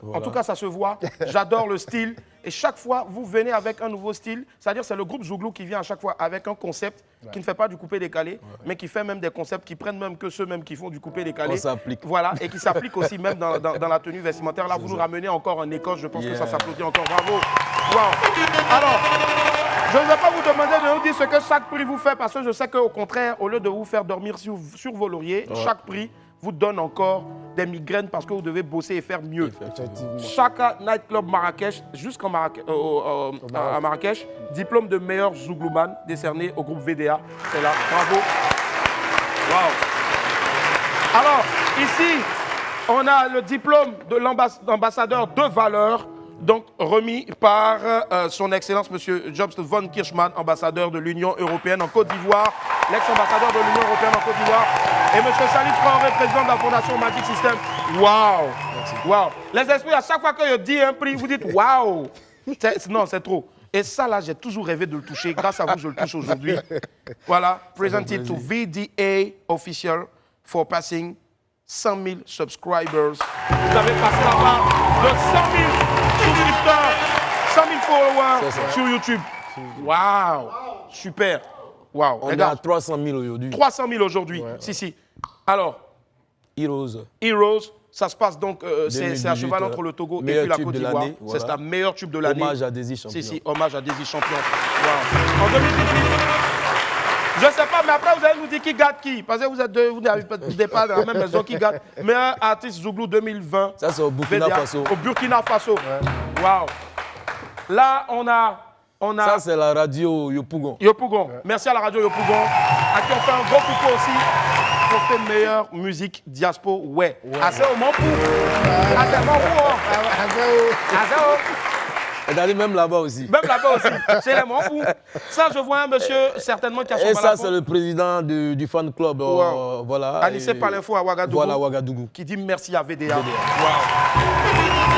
Voilà. En tout cas, ça se voit. J'adore le style. Et chaque fois, vous venez avec un nouveau style. C'est-à-dire, c'est le groupe Zouglou qui vient à chaque fois avec un concept qui ne fait pas du coupé-décalé, mais qui fait même des concepts qui prennent même que ceux-mêmes qui font du coupé-décalé. On s'applique. Voilà, et qui s'applique aussi même dans la tenue vestimentaire. Là, vous nous ramenez encore en Écosse. Je pense que ça s'applaudit encore. Bravo. Wow. Alors, je ne vais pas vous demander de nous dire ce que chaque prix vous fait, parce que je sais qu'au contraire, au lieu de vous faire dormir sur vos lauriers, chaque prix vous donne encore des migraines parce que vous devez bosser et faire mieux. Chaque nightclub Marrakech, jusqu'à Marrakech, diplôme de meilleur zouglouman décerné au groupe VDA. C'est là. Bravo. Wow. Alors, ici, on a le diplôme de l'ambassadeur de valeur, donc remis par son Excellence M. Jobst von Kirchmann, ambassadeur de l'Union européenne en Côte d'Ivoire, l'ex-ambassadeur de l'Union européenne en Côte d'Ivoire, et M. Salif Traoré, président de la Fondation Magic System. Waouh! Wow. Les esprits, à chaque fois que je dis un prix, vous dites waouh! Non, c'est trop. Et ça, là, j'ai toujours rêvé de le toucher. Grâce à vous, je le touche aujourd'hui. Voilà, presented to VDA Official for passing 100 000 subscribers. Vous avez passé la barre de 100 000 subscripteurs, 100 000 followers sur YouTube. Waouh! Super. Wow. On est à 300 000 aujourd'hui. 300 000 aujourd'hui. Si. Alors, Heroes, ça se passe donc, c'est à cheval entre le Togo et puis la Côte d'Ivoire. Voilà. C'est la meilleure tube de l'année. Hommage à Désir Champion. Si, hommage à Désir Champion. Wow. En 2018, je ne sais pas, mais après vous allez nous dire qui gâte qui. Parce que vous êtes vous n'avez pas dans la même maison qui gâte. Meilleur artiste Zouglou 2020. Ça, c'est au Burkina Faso. Au Burkina Faso. Waouh. Là, on a... Ça, c'est la radio Yopougon. Yopougon. Merci à la radio Yopougon, à qui on fait un gros coucou aussi pour faire meilleure musique diaspo. Ouais. Assez au Mampou. Assez au Mampou. Et d'aller même là-bas aussi. Même là-bas aussi. C'est les Mampou. Ça, je vois un monsieur certainement qui a son balafon. Et ça, c'est le président du fan club. Voilà. Anissé Palinfo à Ouagadougou. Voilà, Ouagadougou. Qui dit merci à VDA. Wow.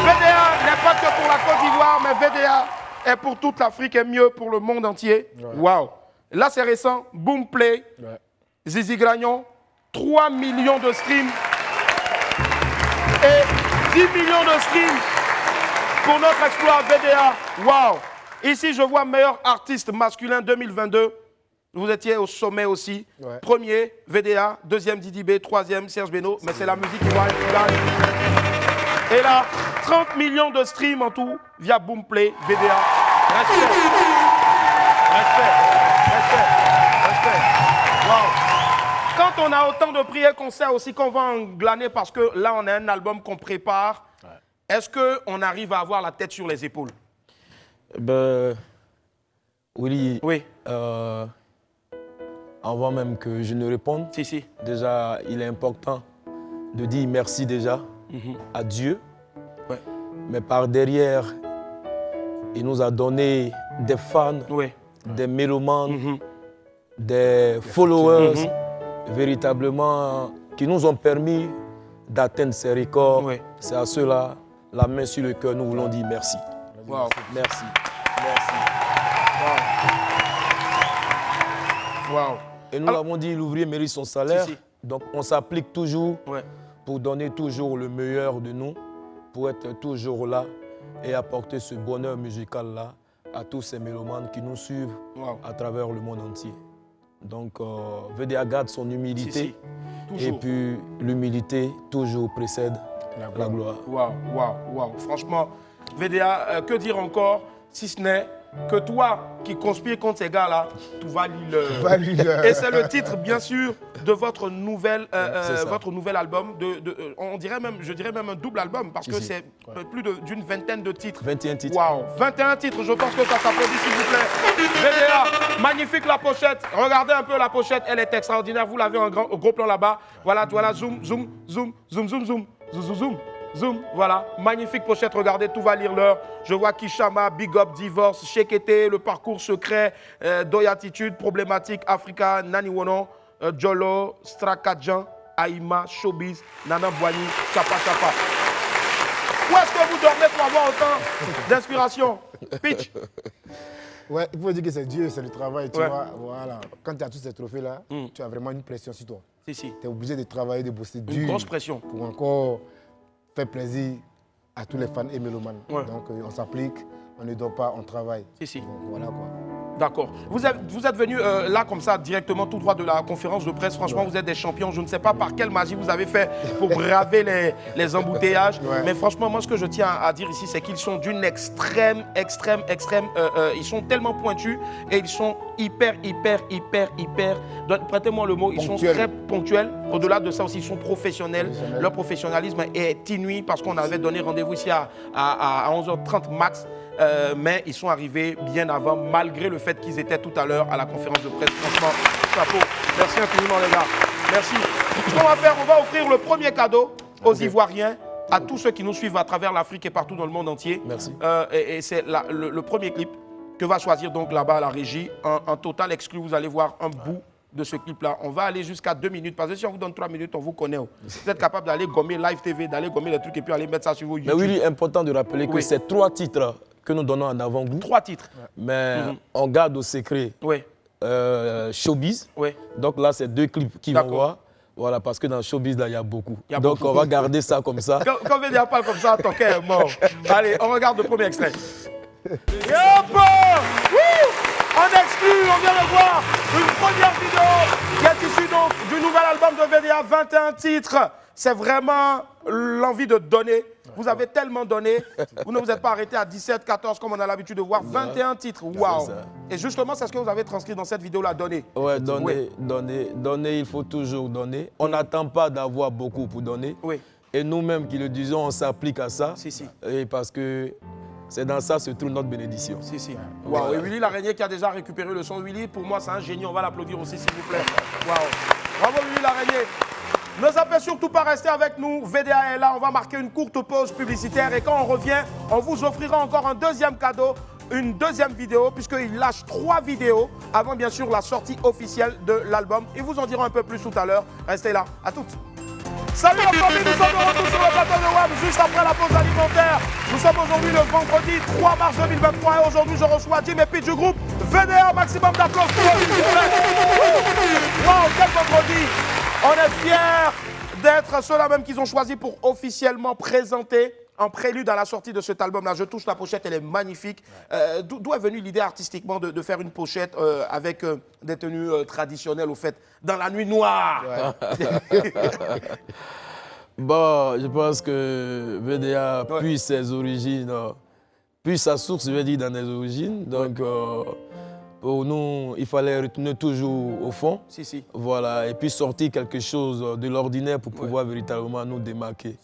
VDA n'est pas que pour la Côte d'Ivoire, mais VDA est pour toute l'Afrique et mieux pour le monde entier. Waouh. Là, c'est récent. Boomplay. Zizi Gragnon. 3 millions de streams. Et 10 millions de streams pour notre exploit VDA. Waouh. Ici, je vois meilleur artiste masculin 2022. Vous étiez au sommet aussi. Premier, VDA. Deuxième, Didi B. Troisième, Serge Beno. Mais c'est la musique qui gagne. Et là, 30 millions de streams en tout via Boomplay, VDA. Respect. Wow. Quand on a autant de prières qu'on sait aussi qu'on va en glaner parce que là, on a un album qu'on prépare. Est-ce qu'on arrive à avoir la tête sur les épaules? Oui. avant même que je ne réponde, déjà, il est important de dire merci déjà à Dieu. Ouais. Mais par derrière, il nous a donné des fans, des mélomanes, des followers, véritablement, qui nous ont permis d'atteindre ces records. C'est à ceux-là, la main sur le cœur, nous voulons dire merci. Wow. Merci. Wow. Et nous l'avons dit, l'ouvrier mérite son salaire. Donc on s'applique toujours pour donner toujours le meilleur de nous, pour être toujours là et apporter ce bonheur musical-là à tous ces mélomanes qui nous suivent à travers le monde entier. Donc VDA garde son humilité et puis l'humilité toujours précède la gloire. Waouh. Franchement, VDA, que dire encore si ce n'est que toi qui conspires contre ces gars-là, tu valides leur. Et c'est le titre, bien sûr, de votre nouvel album. On dirait même, je dirais même un double album, parce que c'est plus d'une vingtaine de titres. 21 titres. Waouh, 21 titres, je pense que ça s'applaudit, s'il vous plaît. VDA, magnifique la pochette. Regardez un peu la pochette, elle est extraordinaire. Vous l'avez en gros plan là-bas. Voilà, zoom. Zoom, voilà, magnifique pochette, regardez, tout va lire l'heure. Je vois Kishama, Big Up, Divorce, Shekete, Le Parcours Secret, Doyatitude, Problématique, Africa, Nani Wono, Jolo, Strakadjan, Aïma, Showbiz, Nana Boigny, Chapa. Où est-ce que vous dormez pour avoir autant d'inspiration? Pitch. Ouais, il faut dire que c'est Dieu, c'est le travail, tu vois. Voilà. Quand tu as tous ces trophées-là, tu as vraiment une pression sur toi. Tu es obligé de travailler, de bosser dur. Une grosse pression. Pour encore faire plaisir à tous les fans et mélomanes. Donc on s'applique, on ne dort pas, on travaille. Donc, voilà quoi. D'accord. Vous êtes venu là comme ça, directement tout droit de la conférence de presse. Franchement, vous êtes des champions. Je ne sais pas par quelle magie vous avez fait pour braver les embouteillages. Mais franchement, moi, ce que je tiens à dire ici, c'est qu'ils sont d'une extrême. Ils sont tellement pointus et ils sont hyper. Prêtez-moi le mot. Ils sont très ponctuels. Au-delà de ça aussi, ils sont professionnels. Leur professionnalisme est inouï parce qu'on avait donné rendez-vous ici à 11h30 max. Mais ils sont arrivés bien avant, malgré le fait qu'ils étaient tout à l'heure à la conférence de presse. Franchement, chapeau. Merci infiniment, les gars. Merci. Ce qu'on va faire, on va offrir le premier cadeau aux Ivoiriens, à tous ceux qui nous suivent à travers l'Afrique et partout dans le monde entier. Merci. Et c'est le premier clip que va choisir donc là-bas la régie. Un total exclu, vous allez voir un bout de ce clip-là. On va aller jusqu'à 2 minutes, parce que si on vous donne 3 minutes, on vous connaît. Vous êtes capable d'aller gommer Live TV, d'aller gommer les trucs et puis aller mettre ça sur vos YouTube. Mais oui, important de rappeler que c'est 3 titres que nous donnons en avant-goût. 3 titres. Mais on garde au secret Showbiz. Donc là, c'est 2 clips qui vont voir. Voilà, parce que dans Showbiz, là, il y a beaucoup. Donc on va garder ça comme ça. Quand on ne parle comme ça, ton cœur est mort. Allez, on regarde le premier extrait. En exclu, on vient de voir une première vidéo qui est issue donc du nouvel album de VDA, 21 titres. C'est vraiment l'envie de donner. Vous avez tellement donné. Vous ne vous êtes pas arrêté à 17, 14 comme on a l'habitude de voir. 21 titres, waouh. Et justement, c'est ce que vous avez transcrit dans cette vidéo-là, donner. Ouais, donner, il faut toujours donner. On n'attend pas d'avoir beaucoup pour donner. Et nous-mêmes qui le disons, on s'applique à ça. Et parce que c'est dans ça se trouve notre bénédiction. Wow. Et Willy L'araignée qui a déjà récupéré le son. Willy, pour moi, c'est un génie. On va l'applaudir aussi, s'il vous plaît. Waouh. Bravo, Willy L'araignée. Ne zappez surtout pas rester avec nous. VDA est là. On va marquer une courte pause publicitaire. Et quand on revient, on vous offrira encore un deuxième cadeau, une deuxième vidéo, puisqu'il lâche 3 vidéos avant, bien sûr, la sortie officielle de l'album. Ils vous en diront un peu plus tout à l'heure. Restez là. À toutes. Salut la famille, nous sommes de retour sur le plateau de WAM juste après la pause alimentaire. Nous sommes aujourd'hui le vendredi 3 mars 2023 et aujourd'hui je reçois Jim et Pete du groupe VDA. Maximum d'applaudissements pour eux, s'il vous plaît. Wow, quel vendredi. On est fiers d'être ceux-là même qu'ils ont choisi pour officiellement présenter en prélude à la sortie de cet album-là. Je touche la pochette, elle est magnifique. D'où est venue l'idée artistiquement de faire une pochette avec des tenues traditionnelles, au fait, dans la nuit noire? Bon, je pense que VDA puise ses origines, puise sa source, je veux dire, dans les origines. Donc, pour nous, il fallait retourner toujours au fond. Voilà, et puis sortir quelque chose de l'ordinaire pour pouvoir véritablement nous démarquer.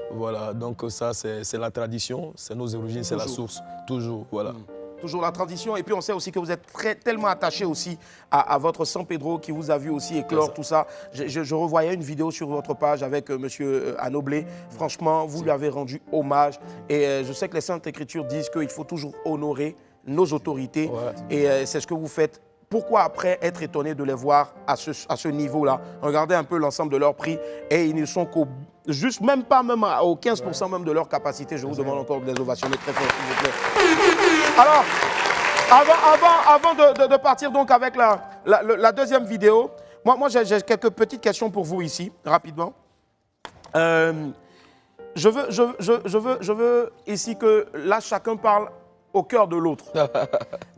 Voilà, donc ça, c'est la tradition, c'est nos origines, c'est la source, toujours. Voilà. toujours la tradition. Et puis on sait aussi que vous êtes tellement attaché aussi à votre San Pedro qui vous a vu aussi éclore tout ça. Je revoyais une vidéo sur votre page avec monsieur Anoblé. Franchement, vous lui avez rendu hommage. Et je sais que les Saintes Écritures disent qu'il faut toujours honorer nos autorités. Et c'est ce que vous faites. Pourquoi après être étonné de les voir à ce niveau-là? Regardez un peu l'ensemble de leurs prix et ils ne sont qu'au juste même pas même au 15% même de leur capacité. Je vous demande encore de les ovationner très fort, s'il vous plaît. Alors, avant de partir donc avec la deuxième vidéo, moi j'ai quelques petites questions pour vous ici, rapidement. Je veux ici que là chacun parle au cœur de l'autre.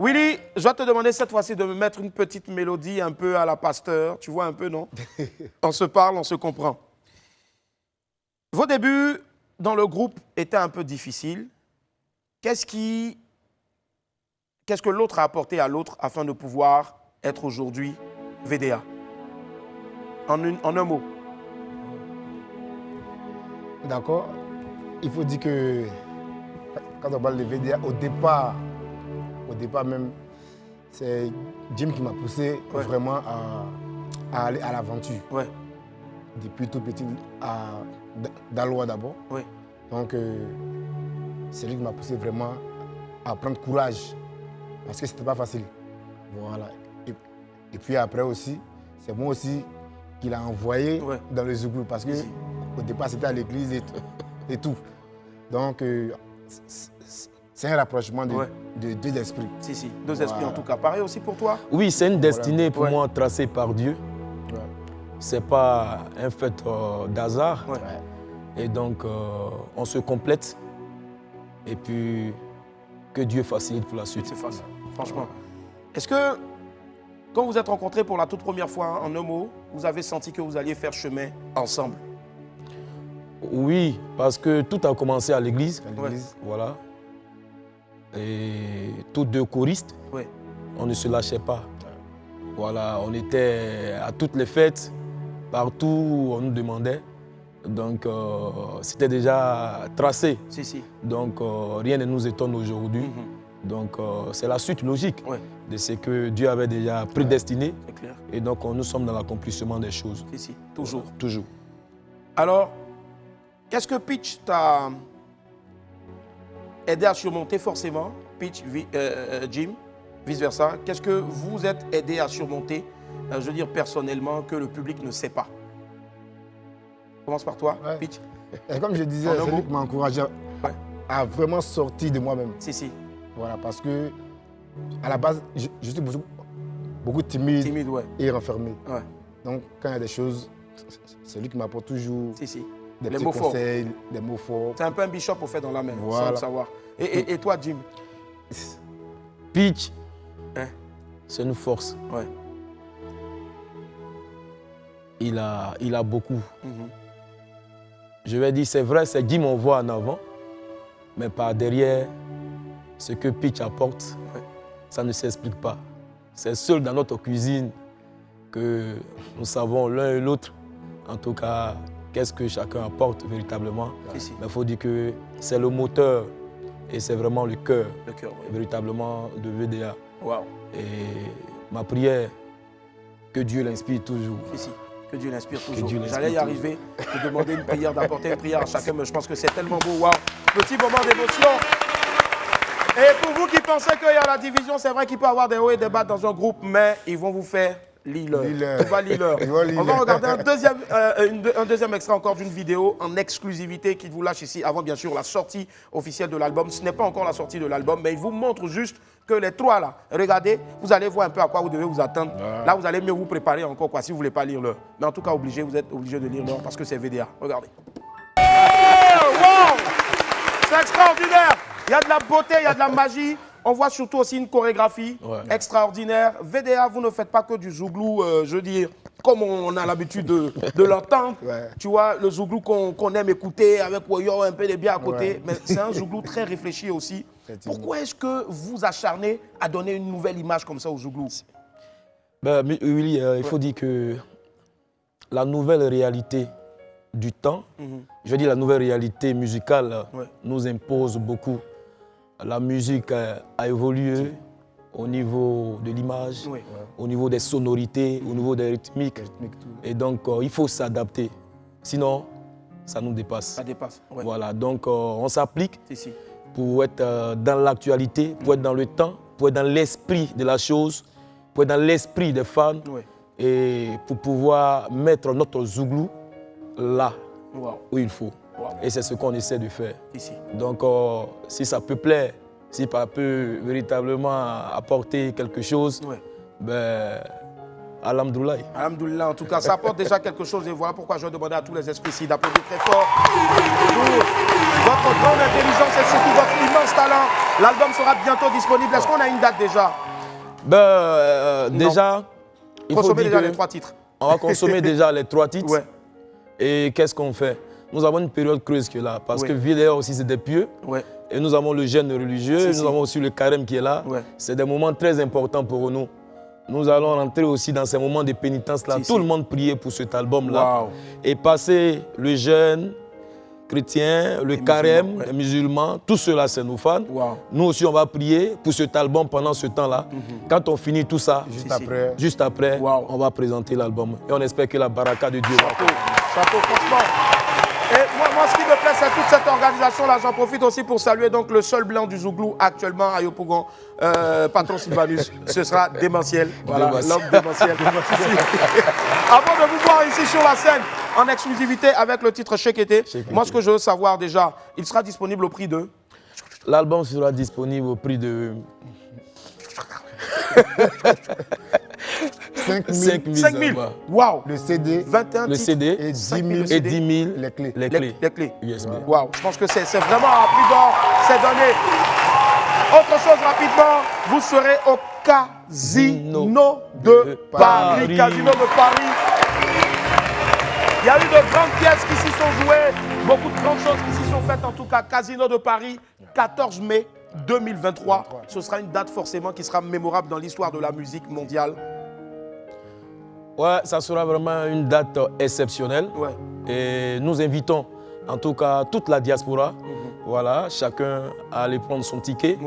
Willy, je vais te demander cette fois-ci de me mettre une petite mélodie un peu à la Pasteur. Tu vois un peu, non? On se parle, on se comprend. Vos débuts dans le groupe étaient un peu difficiles. Qu'est-ce que l'autre a apporté à l'autre afin de pouvoir être aujourd'hui VDA? En un mot. D'accord. Il faut dire que quand on parle de VDA, au départ même, c'est Jim qui m'a poussé vraiment à aller à l'aventure. Depuis tout petit, à Daloa d'abord. Donc, c'est lui qui m'a poussé vraiment à prendre courage. Parce que ce n'était pas facile. Voilà. Et puis après aussi, c'est moi aussi qui l'a envoyé dans le Zouglou. Parce qu'au départ, c'était à l'église et tout. Donc, c'est un rapprochement de deux esprits. Si, deux esprits en tout cas. Pareil aussi pour toi? Oui, c'est une destinée pour moi tracée par Dieu. Ce n'est pas un fait d'hasard. Et donc, on se complète. Et puis, que Dieu facilite pour la suite. C'est facile, franchement. Est-ce que, quand vous êtes rencontrés pour la toute première fois en un mot, vous avez senti que vous alliez faire chemin ensemble? Oui, parce que tout a commencé à l'église. Voilà. Et tous deux choristes, on ne se lâchait pas. Voilà, on était à toutes les fêtes, partout où on nous demandait. Donc, c'était déjà tracé. Donc, rien ne nous étonne aujourd'hui. Donc, c'est la suite logique de ce que Dieu avait déjà prédestiné. Et donc, nous sommes dans l'accomplissement des choses. Toujours. Toujours. Alors, qu'est-ce que Pitch t'a aidé à surmonter forcément, Pitch, Jim, vice-versa? Qu'est-ce que vous êtes aidé à surmonter, je veux dire personnellement, que le public ne sait pas? Commence par toi, Pitch. Et comme je disais, c'est lui qui m'a encouragé à vraiment sortir de moi-même. Voilà, parce que à la base, je suis beaucoup timide et renfermé. Donc, quand il y a des choses, c'est lui qui m'apporte toujours des petits conseils, des mots forts. C'est un peu un bishop au fait dans la main, sans le savoir. Et toi, Jim? Pitch, c'est une force. Il a beaucoup. Je vais dire, c'est vrai, c'est Jim on voit en avant, mais par derrière, ce que Pitch apporte, ça ne s'explique pas. C'est seul dans notre cuisine que nous savons l'un et l'autre, en tout cas, qu'est-ce que chacun apporte véritablement. Mais il faut dire que c'est le moteur et c'est vraiment le cœur véritablement de VDA. Et ma prière, que Dieu l'inspire toujours. Que Dieu l'inspire toujours. J'allais y arriver, de demander une prière, d'apporter une prière à chacun, mais je pense que c'est tellement beau. Waouh! Petit moment d'émotion. Et pour vous qui pensez qu'il y a la division, c'est vrai qu'il peut y avoir des hauts et des bas dans un groupe, mais ils vont vous faire leader. On va regarder un deuxième extrait encore d'une vidéo en exclusivité qu'il vous lâche ici, avant bien sûr la sortie officielle de l'album. Ce n'est pas encore la sortie de l'album, mais il vous montre juste que les trois là, regardez, vous allez voir un peu à quoi vous devez vous attendre. Là, vous allez mieux vous préparer encore quoi, si vous ne voulez pas lire l'heure. Mais en tout cas, vous êtes obligé de lire l'heure parce que c'est VDA. Regardez. Wow! C'est extraordinaire. Il y a de la beauté, il y a de la magie. On voit surtout aussi une chorégraphie extraordinaire. VDA, vous ne faites pas que du zouglou, je veux dire, comme on a l'habitude de l'entendre. Tu vois, le zouglou qu'on aime écouter avec Woyo, un peu les biens à côté. Mais c'est un zouglou très réfléchi aussi. Pourquoi est-ce que vous acharnez à donner une nouvelle image comme ça au zouglou? Willy, il faut dire que la nouvelle réalité du temps, je veux dire la nouvelle réalité musicale nous impose beaucoup. la musique a évolué au niveau de l'image, au niveau des sonorités, au niveau des rythmiques. Et donc, il faut s'adapter. Sinon, ça nous dépasse. Ça dépasse. Voilà, donc on s'applique pour être dans l'actualité, pour être dans le temps, pour être dans l'esprit de la chose, pour être dans l'esprit des fans et pour pouvoir mettre notre Zouglou là où il faut. Et c'est ce qu'on essaie de faire. Donc, si ça peut plaire, si ça peut véritablement apporter quelque chose, ben, alhamdoulilah. Alhamdoulilah, en tout cas, ça apporte déjà quelque chose. Et voilà pourquoi je vais demander à tous les esprits ici d'applaudir très fort pour votre grande intelligence et surtout votre immense talent. L'album sera bientôt disponible. Est-ce qu'on a une date déjà? Déjà, il faut consommer déjà les 3 titres. On va consommer déjà les 3 titres. Et qu'est-ce qu'on fait? Nous avons une période creuse qui est là, parce que VDA aussi c'est des pieux. Et nous avons le jeûne religieux, nous avons aussi le carême qui est là. C'est des moments très importants pour nous. Nous allons rentrer aussi dans ces moments de pénitence-là. Tout le monde priait pour cet album-là. Et passer le jeûne chrétien, le carême, les musulmans, tout cela c'est nos fans. Nous aussi on va prier pour cet album pendant ce temps-là. Quand on finit tout ça, juste après, on va présenter l'album. Et on espère que la baraka de Dieu va. Chapeau, franchement. Et moi, ce qui me plaît, c'est toute cette organisation-là. J'en profite aussi pour saluer donc le seul blanc du Zouglou actuellement à Yopougon, patron Sylvanus. Ce sera démentiel. Voilà, l'homme démentiel. Avant de vous voir ici sur la scène, en exclusivité avec le titre Chekete, moi, ce que je veux savoir déjà, il sera disponible au prix de... L'album sera disponible au prix de... 5 000. Waouh. Le CD, 21 le CD et 10 000 les clés. Les clés. Yes, Waouh. Je pense que c'est vraiment un prix d'or, c'est donné. Autre chose rapidement, vous serez au Casino de Paris. Casino de Paris. Il y a eu de grandes pièces qui s'y sont jouées, beaucoup de grandes choses qui s'y sont faites en tout cas. Casino de Paris, 14 mai 2023. Ce sera une date forcément qui sera mémorable dans l'histoire de la musique mondiale. Ouais, ça sera vraiment une date exceptionnelle. Et nous invitons en tout cas toute la diaspora, voilà, chacun à aller prendre son ticket.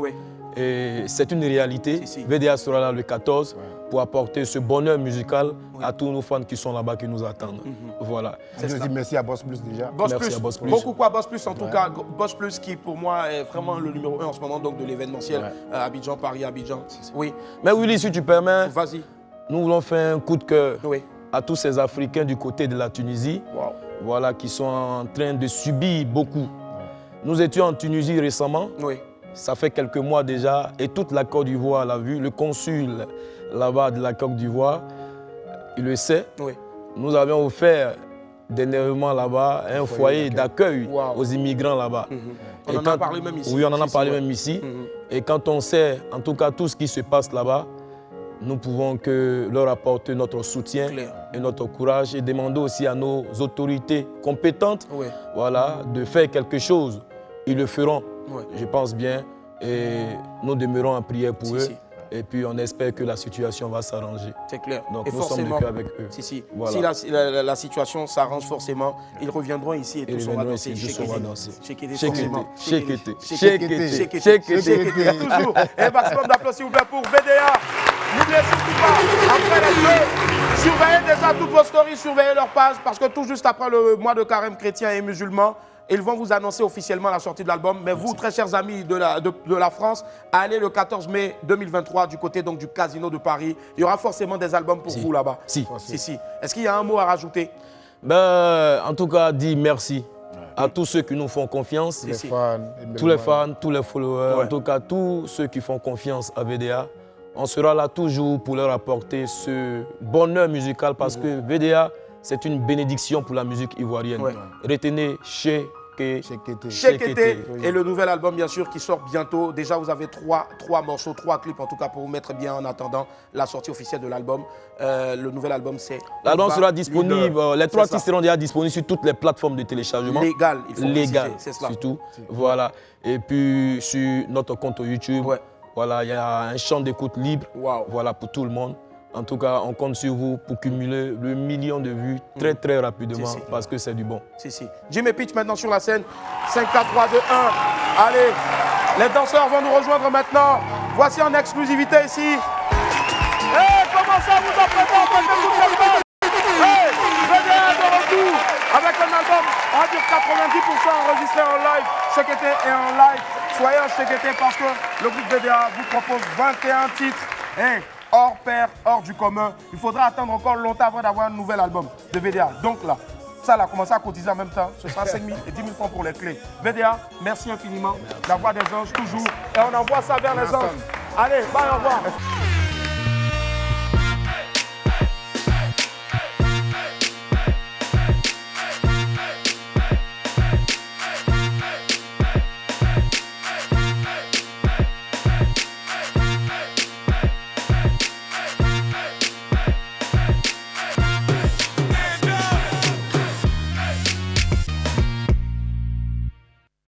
Et c'est une réalité. VDA sera là le 14 pour apporter ce bonheur musical à tous nos fans qui sont là-bas, qui nous attendent. Voilà. Je dis merci à Boss Plus déjà. Merci à Boss Plus. Beaucoup quoi, Boss Plus en tout cas. Boss Plus qui pour moi est vraiment le numéro 1 en ce moment donc de l'événementiel. Abidjan, Paris, Abidjan. Oui. Mais Willy, si tu permets, vas-y. Nous voulons faire un coup de cœur à tous ces Africains du côté de la Tunisie, voilà, qui sont en train de subir beaucoup. Nous étions en Tunisie récemment, ça fait quelques mois déjà, et toute la Côte d'Ivoire l'a vu. Le consul là-bas de la Côte d'Ivoire, il le sait. Nous avions offert dernièrement là-bas un foyer d'accueil aux immigrants là-bas. On en a parlé même ici. Oui, on en a parlé même ici. Et quand on sait, en tout cas, tout ce qui se passe là-bas, nous pouvons que leur apporter notre soutien et notre courage et demander aussi à nos autorités compétentes voilà, de faire quelque chose. Ils le feront, je pense bien, et nous demeurons en prière pour eux. Et puis on espère que la situation va s'arranger. C'est clair. Donc et nous sommes de cœur avec eux. Voilà. Si la situation s'arrange forcément, ils reviendront ici et tous on va danser. Toujours un maximum d'applaudissements s'il vous plaît pour VDA. N'oubliez surtout pas, après les jeux, surveillez déjà toutes vos stories, surveillez leur page, parce que tout juste après le mois de carême chrétien et musulman, ils vont vous annoncer officiellement la sortie de l'album. Mais vous, très chers amis de la France, allez le 14 mai 2023 du côté donc, du Casino de Paris. Il y aura forcément des albums pour vous là-bas. Si. Est-ce qu'il y a un mot à rajouter? En tout cas, dis merci à tous ceux qui nous font confiance. Tous les fans, tous les followers, en tout cas tous ceux qui font confiance à VDA. On sera là toujours pour leur apporter ce bonheur musical parce que VDA, c'est une bénédiction pour la musique ivoirienne. Retenez Chekete. Et le nouvel album, bien sûr, qui sort bientôt. Déjà, vous avez trois morceaux, 3 clips, en tout cas, pour vous mettre bien en attendant la sortie officielle de l'album. Le nouvel album, c'est... L'album sera disponible, les 3 titres seront déjà disponibles sur toutes les plateformes de téléchargement. Légal, il faut légal, c'est cela. Surtout. Voilà. Et puis, sur notre compte YouTube, voilà, il y a un champ d'écoute libre, voilà, pour tout le monde. En tout cas, on compte sur vous pour cumuler le million de vues très rapidement parce que c'est du bon. Jimmy Pitch maintenant sur la scène. 5, 4, 3, 2, 1. Allez, Les danseurs vont nous rejoindre maintenant. Voici en exclusivité ici. Hey, comment ça vous apprêtez à passer toute cette bande? Hey, VDA de retour avec un album, on va dire 90% enregistré en live. Check-été est en live. Soyez en check-été parce que le groupe VDA vous propose 21 titres. Hey, hors pair, hors du commun. Il faudra attendre encore longtemps avant d'avoir un nouvel album de VDA. Donc là, ça, elle a commencé à cotiser en même temps. Ce sera 5 000 et 10 000 francs pour les clés. VDA, merci infiniment. La voix des anges, toujours. Et on envoie ça vers les anges. Allez, bye, au revoir.